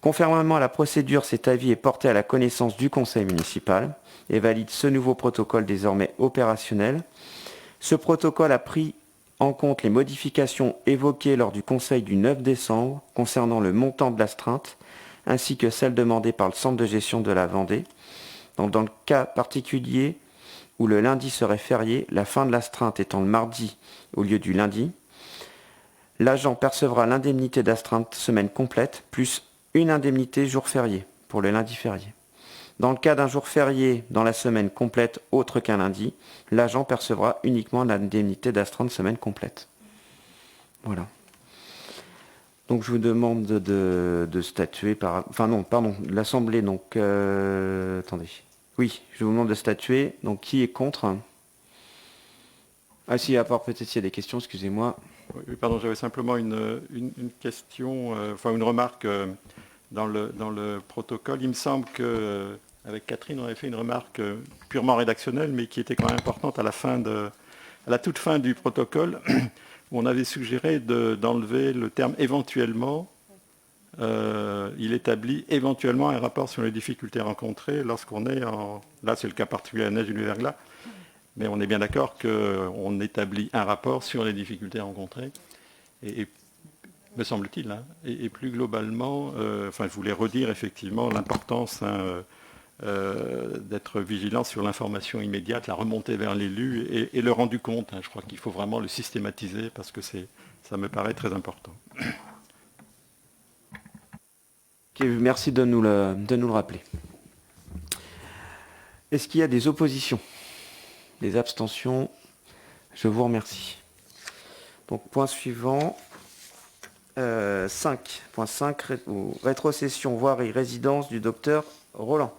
Conformément à la procédure, cet avis est porté à la connaissance du conseil municipal et valide ce nouveau protocole désormais opérationnel. Ce protocole a pris en compte les modifications évoquées lors du conseil du 9 décembre concernant le montant de l'astreinte, ainsi que celles demandées par le centre de gestion de la Vendée. Donc, dans le cas particulier où le lundi serait férié, la fin de l'astreinte étant le mardi au lieu du lundi, l'agent percevra l'indemnité d'astreinte semaine complète plus une indemnité jour férié pour le lundi férié. Dans le cas d'un jour férié dans la semaine complète autre qu'un lundi, l'agent percevra uniquement l'indemnité d'astreinte semaine complète. Voilà. Donc je vous demande de statuer par... Enfin non, pardon, l'Assemblée, donc... attendez. Oui, je vous demande de statuer. Donc qui est contre? Ah si, à part peut-être s'il y a des questions, excusez-moi. Oui, pardon, j'avais simplement une question, enfin une remarque dans le protocole. Il me semble qu'avec Catherine, on avait fait une remarque purement rédactionnelle, mais qui était quand même importante à la toute fin du protocole, où on avait suggéré d'enlever le terme éventuellement. Il établit éventuellement un rapport sur les difficultés rencontrées lorsqu'on est en... Là, c'est le cas particulier à la neige du verglas. Mais on est bien d'accord qu'on établit un rapport sur les difficultés rencontrées. Et me semble-t-il, hein, et plus globalement, je voulais redire effectivement l'importance d'être vigilant sur l'information immédiate, la remontée vers l'élu et le rendu compte. Hein. Je crois qu'il faut vraiment le systématiser parce que ça me paraît très important. Okay, merci de nous le rappeler. Est-ce qu'il y a des oppositions? Des abstentions? Je vous remercie. Donc, point suivant. 5.5, rétrocession voirie résidence du docteur Roland.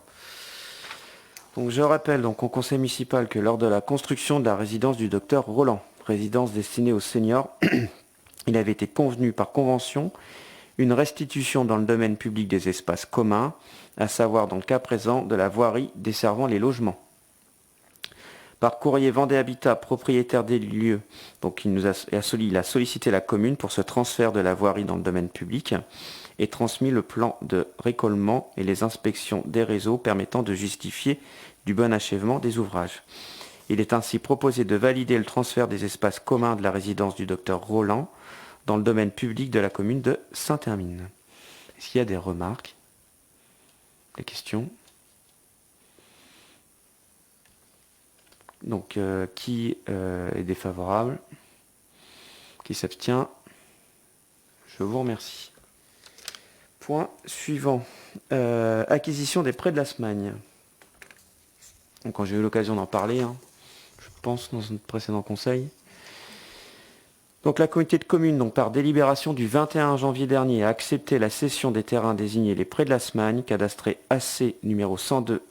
Donc, je rappelle donc au conseil municipal que lors de la construction de la résidence du docteur Roland, résidence destinée aux seniors, il avait été convenu par convention une restitution dans le domaine public des espaces communs, à savoir dans le cas présent de la voirie desservant les logements. Par courrier Vendée Habitat, propriétaire des lieux, donc il a sollicité la commune pour ce transfert de la voirie dans le domaine public et transmis le plan de récollement et les inspections des réseaux permettant de justifier du bon achèvement des ouvrages. Il est ainsi proposé de valider le transfert des espaces communs de la résidence du docteur Roland dans le domaine public de la commune de Saint-Hermine. Est-ce qu'il y a des remarques? Des questions? Donc, qui est défavorable? Qui s'abstient? Je vous remercie. Point suivant. Acquisition des prêts de la SMAGN. Donc, quand j'ai eu l'occasion d'en parler, je pense, dans un précédent conseil. Donc, la communauté de communes, donc, par délibération du 21 janvier dernier, a accepté la cession des terrains désignés les prêts de la SMAGN, cadastrés AC numéro 102,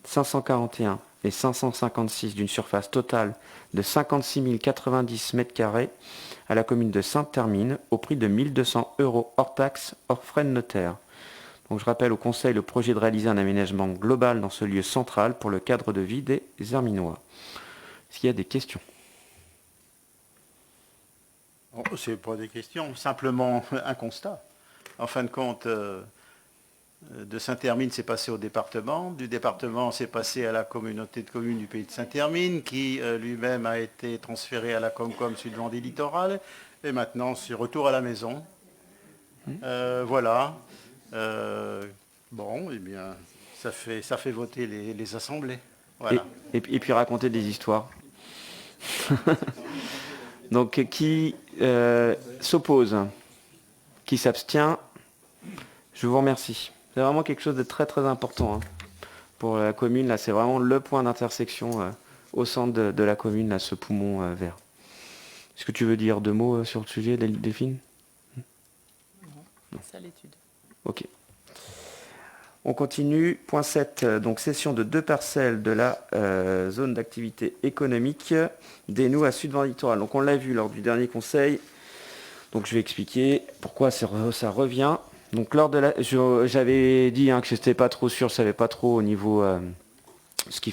541 et 556 d'une surface totale de 56 090 m² à la commune de Sainte-Hermine au prix de 1 200 € hors taxes, hors frais de notaire. Donc je rappelle au Conseil le projet de réaliser un aménagement global dans ce lieu central pour le cadre de vie des Herminois. Est-ce qu'il y a des questions? Ce n'est pas des questions, simplement un constat. En fin de compte, de Sainte-Hermine, c'est passé au département. Du département, c'est passé à la communauté de communes du pays de Sainte-Hermine, qui lui-même a été transféré à la Comcom Sud-Vendée Littoral. Et maintenant, c'est retour à la maison. Voilà. Bon, eh bien, ça fait voter les assemblées. Voilà. Et puis raconter des histoires. Donc, qui s'oppose? Qui s'abstient? Je vous remercie. C'est vraiment quelque chose de très très important pour la commune. Là, c'est vraiment le point d'intersection au centre de la commune, là, ce poumon vert. Est-ce que tu veux dire 2 mots sur le sujet, Delphine? Non, c'est à l'étude. Ok. On continue. Point 7. Donc, cession de 2 parcelles de la zone d'activité économique des Nous à Sud-Vendée Littoral. Donc, on l'a vu lors du dernier conseil. Donc, je vais expliquer pourquoi ça revient. Donc lors de j'avais dit que je n'étais pas trop sûr, je ne savais pas trop au niveau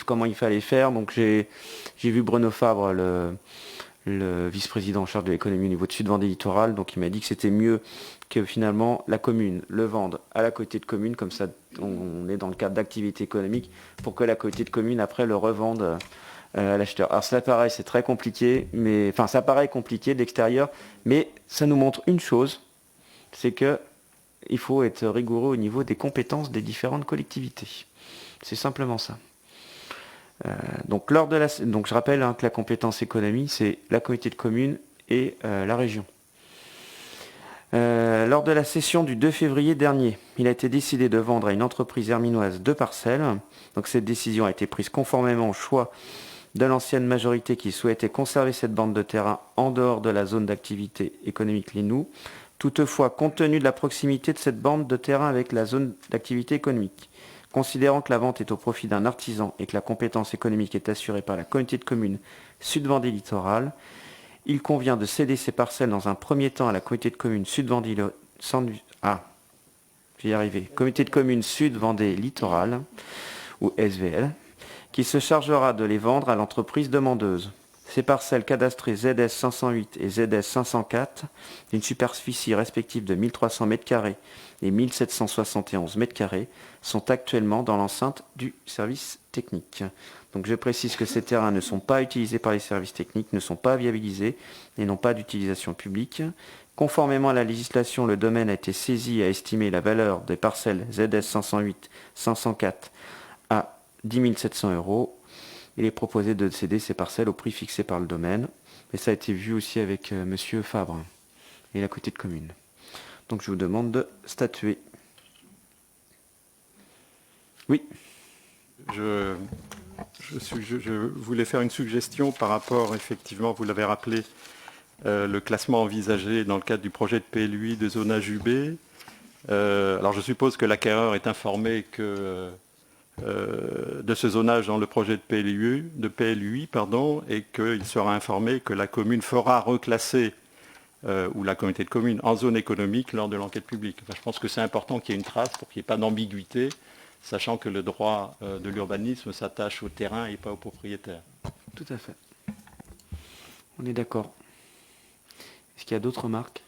comment il fallait faire. Donc j'ai vu Bruno Fabre, le vice-président en charge de l'économie au niveau de Sud-Vendée Littoral. Donc il m'a dit que c'était mieux que finalement la commune le vende à la communauté de commune, comme ça on est dans le cadre d'activité économique, pour que la communauté de commune après le revende à l'acheteur. Alors ça paraît, c'est très compliqué, ça paraît compliqué de l'extérieur, mais ça nous montre une chose, c'est que il faut être rigoureux au niveau des compétences des différentes collectivités. C'est simplement ça. Donc je rappelle que la compétence économie, c'est la communauté de communes et la région. Lors de la session du 2 février dernier, il a été décidé de vendre à une entreprise herminoise 2 parcelles. Donc cette décision a été prise conformément au choix de l'ancienne majorité qui souhaitait conserver cette bande de terrain en dehors de la zone d'activité économique Les Nous. Toutefois, compte tenu de la proximité de cette bande de terrain avec la zone d'activité économique, considérant que la vente est au profit d'un artisan et que la compétence économique est assurée par la communauté de communes Sud-Vendée Littoral, il convient de céder ces parcelles dans un premier temps à la communauté de communes Sud-Vendée communauté de communes Sud-Vendée Littoral, ou SVL, qui se chargera de les vendre à l'entreprise demandeuse. Ces parcelles cadastrées ZS 508 et ZS 504, d'une superficie respective de 1300 m² et 1771 m², sont actuellement dans l'enceinte du service technique. Donc je précise que ces terrains ne sont pas utilisés par les services techniques, ne sont pas viabilisés et n'ont pas d'utilisation publique. Conformément à la législation, le domaine a été saisi et a estimé la valeur des parcelles ZS 508, 504 à 10 700 €. Il est proposé de céder ces parcelles au prix fixé par le domaine. Et ça a été vu aussi avec Monsieur Fabre et la communauté de communes. Donc je vous demande de statuer. Oui. Je voulais faire une suggestion par rapport, effectivement, vous l'avez rappelé, le classement envisagé dans le cadre du projet de PLUI de zonage UB. Alors je suppose que l'acquéreur est informé de ce zonage dans le projet de PLUI, et qu'il sera informé que la commune fera reclasser, ou la communauté de communes, en zone économique lors de l'enquête publique. Enfin, je pense que c'est important qu'il y ait une trace pour qu'il n'y ait pas d'ambiguïté, sachant que le droit de l'urbanisme s'attache au terrain et pas au propriétaire. Tout à fait. On est d'accord. Est-ce qu'il y a d'autres remarques?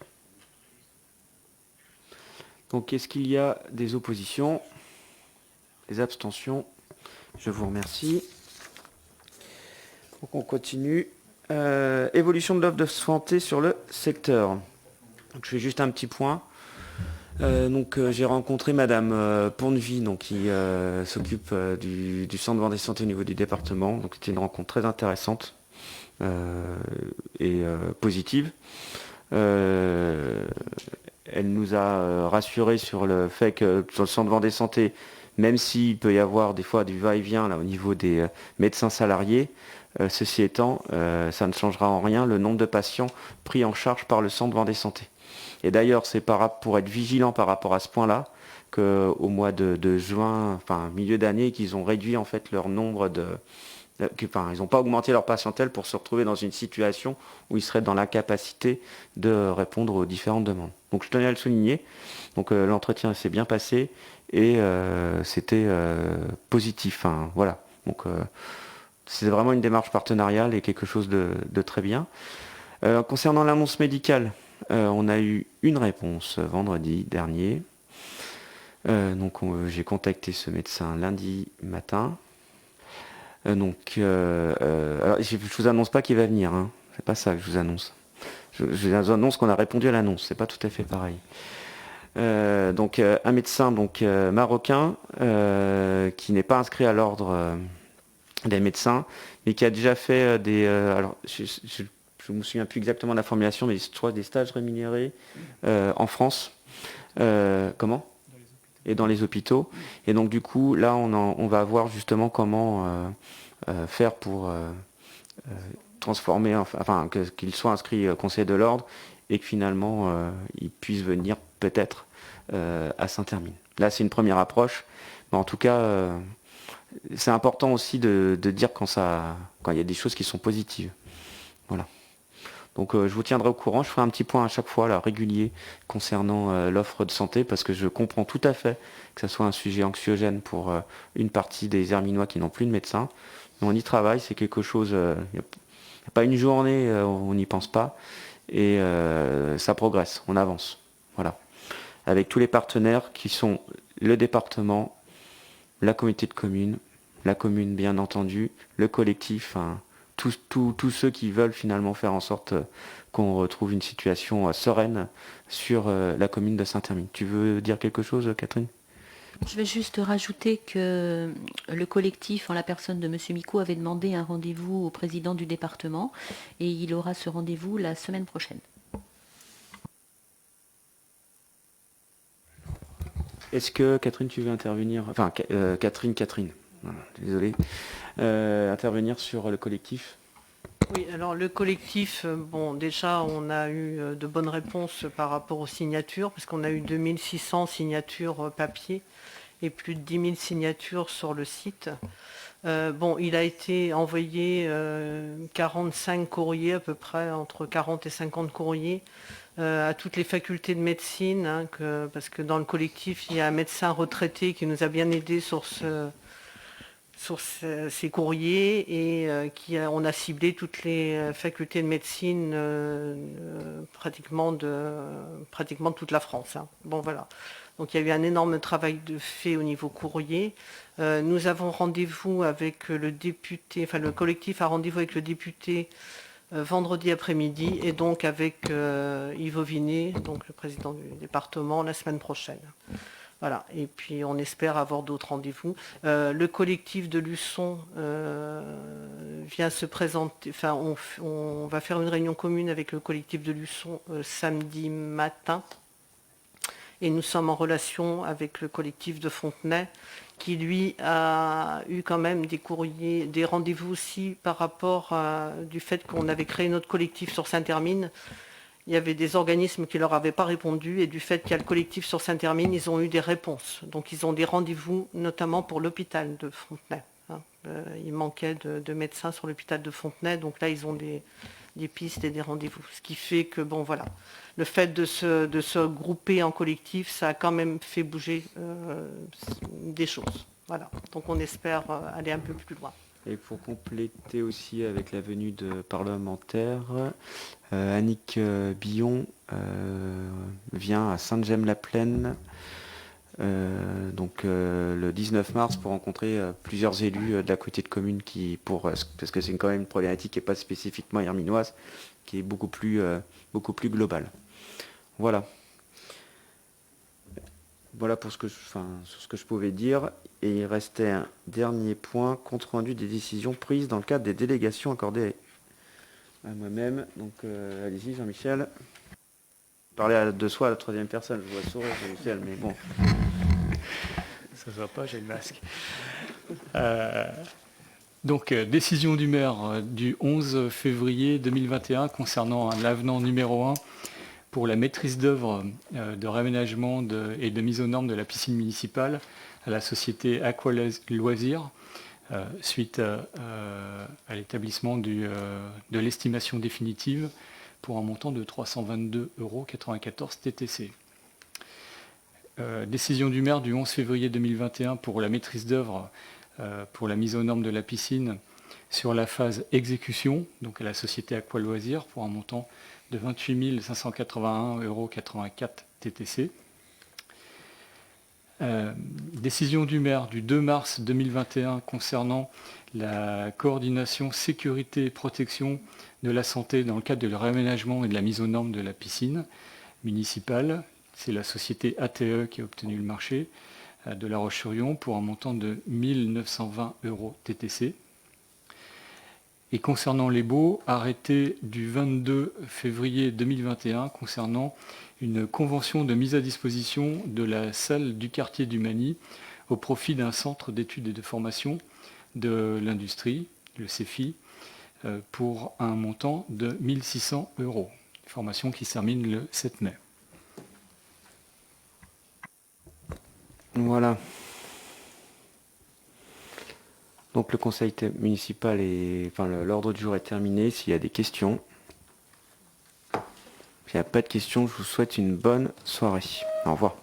Donc est-ce qu'il y a des oppositions? Des abstentions? Je vous remercie. Donc on continue. Évolution de l'offre de santé sur le secteur. Donc, je fais juste un petit point. J'ai rencontré Madame Pondevie, donc, qui s'occupe du centre Vendée Santé au niveau du département. Donc c'était une rencontre très intéressante et positive. Elle nous a rassuré sur le fait que sur le centre Vendée Santé, même s'il peut y avoir des fois du va-et-vient là, au niveau des médecins salariés, ceci étant, ça ne changera en rien le nombre de patients pris en charge par le centre Vendée Santé. Et d'ailleurs, c'est pour être vigilant par rapport à ce point-là, qu'au mois de juin, enfin milieu d'année, qu'ils ont réduit en fait leur nombre ils n'ont pas augmenté leur patientèle pour se retrouver dans une situation où ils seraient dans l'incapacité de répondre aux différentes demandes. Donc je tenais à le souligner. Donc l'entretien s'est bien passé et c'était positif. Hein, voilà. Donc c'est vraiment une démarche partenariale et quelque chose de très bien. Concernant l'annonce médicale, on a eu une réponse vendredi dernier. J'ai contacté ce médecin lundi matin. Alors, je vous annonce pas qu'il va venir, hein. C'est pas ça que je vous annonce. Je vous annonce qu'on a répondu à l'annonce, c'est pas tout à fait pareil. Un médecin marocain qui n'est pas inscrit à l'ordre des médecins, mais qui a déjà fait je me souviens plus exactement de la formulation, mais je crois des stages rémunérés en France. Comment ? Et dans les hôpitaux. Et donc du coup, là, on va voir justement comment faire pour transformer, qu'il soit inscrit au Conseil de l'Ordre et que finalement, il puisse venir peut-être à Saint-Hermine. Là, c'est une première approche, mais en tout cas, c'est important aussi de dire quand il y a des choses qui sont positives. Voilà. Donc je vous tiendrai au courant, je ferai un petit point à chaque fois là, régulier concernant l'offre de santé parce que je comprends tout à fait que ce soit un sujet anxiogène pour une partie des Herminois qui n'ont plus de médecin. Mais on y travaille, c'est quelque chose, il n'y a pas une journée où on n'y pense pas et ça progresse, on avance. Voilà. Avec tous les partenaires qui sont le département, la communauté de communes, la commune bien entendu, le collectif, tous ceux qui veulent finalement faire en sorte qu'on retrouve une situation sereine sur la commune de Saint-Hermine. Tu veux dire quelque chose, Catherine ? Je vais juste rajouter que le collectif, en la personne de M. Micot, avait demandé un rendez-vous au président du département et il aura ce rendez-vous la semaine prochaine. Est-ce que, Catherine, tu veux intervenir ? Enfin, Catherine. Voilà, désolé. Intervenir sur le collectif. Oui, alors le collectif, déjà on a eu de bonnes réponses par rapport aux signatures, parce qu'on a eu 2600 signatures papier et plus de 10 000 signatures sur le site. Il a été envoyé 45 courriers à peu près, entre 40 et 50 courriers, à toutes les facultés de médecine, parce que dans le collectif, il y a un médecin retraité qui nous a bien aidés sur ces courriers et on a ciblé toutes les facultés de médecine pratiquement toute la France. Bon voilà. Donc il y a eu un énorme travail de fait au niveau courrier. Nous avons rendez-vous avec le député, le collectif a rendez-vous avec le député vendredi après-midi et donc avec Yves Vinet, donc le président du département, la semaine prochaine. Voilà, et puis on espère avoir d'autres rendez-vous. Le collectif de Luçon vient se présenter, on va faire une réunion commune avec le collectif de Luçon samedi matin. Et nous sommes en relation avec le collectif de Fontenay, qui lui a eu quand même des courriers, des rendez-vous aussi par rapport du fait qu'on avait créé notre collectif sur Saint-Hermine. Il y avait des organismes qui ne leur avaient pas répondu et du fait qu'il y a le collectif sur Saint-Hermine, ils ont eu des réponses. Donc ils ont des rendez-vous, notamment pour l'hôpital de Fontenay. Il manquait de médecins sur l'hôpital de Fontenay, donc là ils ont des pistes et des rendez-vous. Ce qui fait que, le fait de se grouper en collectif, ça a quand même fait bouger des choses. Voilà. Donc on espère aller un peu plus loin. Et pour compléter aussi avec la venue de parlementaires, Annick Billon vient à Sainte-Gemme-la-Plaine le 19 mars pour rencontrer plusieurs élus de la communauté de communes parce que c'est quand même une problématique qui n'est pas spécifiquement herminoise, qui est beaucoup plus globale. Voilà. Voilà sur ce que je pouvais dire. Et il restait un dernier point, compte rendu des décisions prises dans le cadre des délégations accordées à moi-même. Donc allez-y Jean-Michel. Parler de soi à la troisième personne, je vois sourire Jean-Michel, mais bon. Ça ne se voit pas, j'ai le masque. Décision du maire du 11 février 2021 concernant l'avenant numéro 1 pour la maîtrise d'œuvre de réaménagement et de mise aux normes de la piscine municipale à la société Aqua Loisirs, suite à l'établissement de l'estimation définitive pour un montant de 322,94 € TTC. Décision du maire du 11 février 2021 pour la maîtrise d'œuvre pour la mise aux normes de la piscine sur la phase exécution, donc à la société Aqua Loisirs pour un montant de 28 581,84 € TTC. Décision du maire du 2 mars 2021 concernant la coordination sécurité et protection de la santé dans le cadre de réaménagement et de la mise aux normes de la piscine municipale. C'est la société ATE qui a obtenu le marché de La Roche-sur-Yon pour un montant de 1 920 € TTC. Et concernant les baux, arrêté du 22 février 2021 concernant une convention de mise à disposition de la salle du quartier du Magny au profit d'un centre d'études et de formation de l'industrie, le CEFI, pour un montant de 1 600 €. Formation qui se termine le 7 mai. Voilà. Donc le conseil municipal l'ordre du jour est terminé. S'il y a des questions. S'il n'y a pas de questions, je vous souhaite une bonne soirée. Au revoir.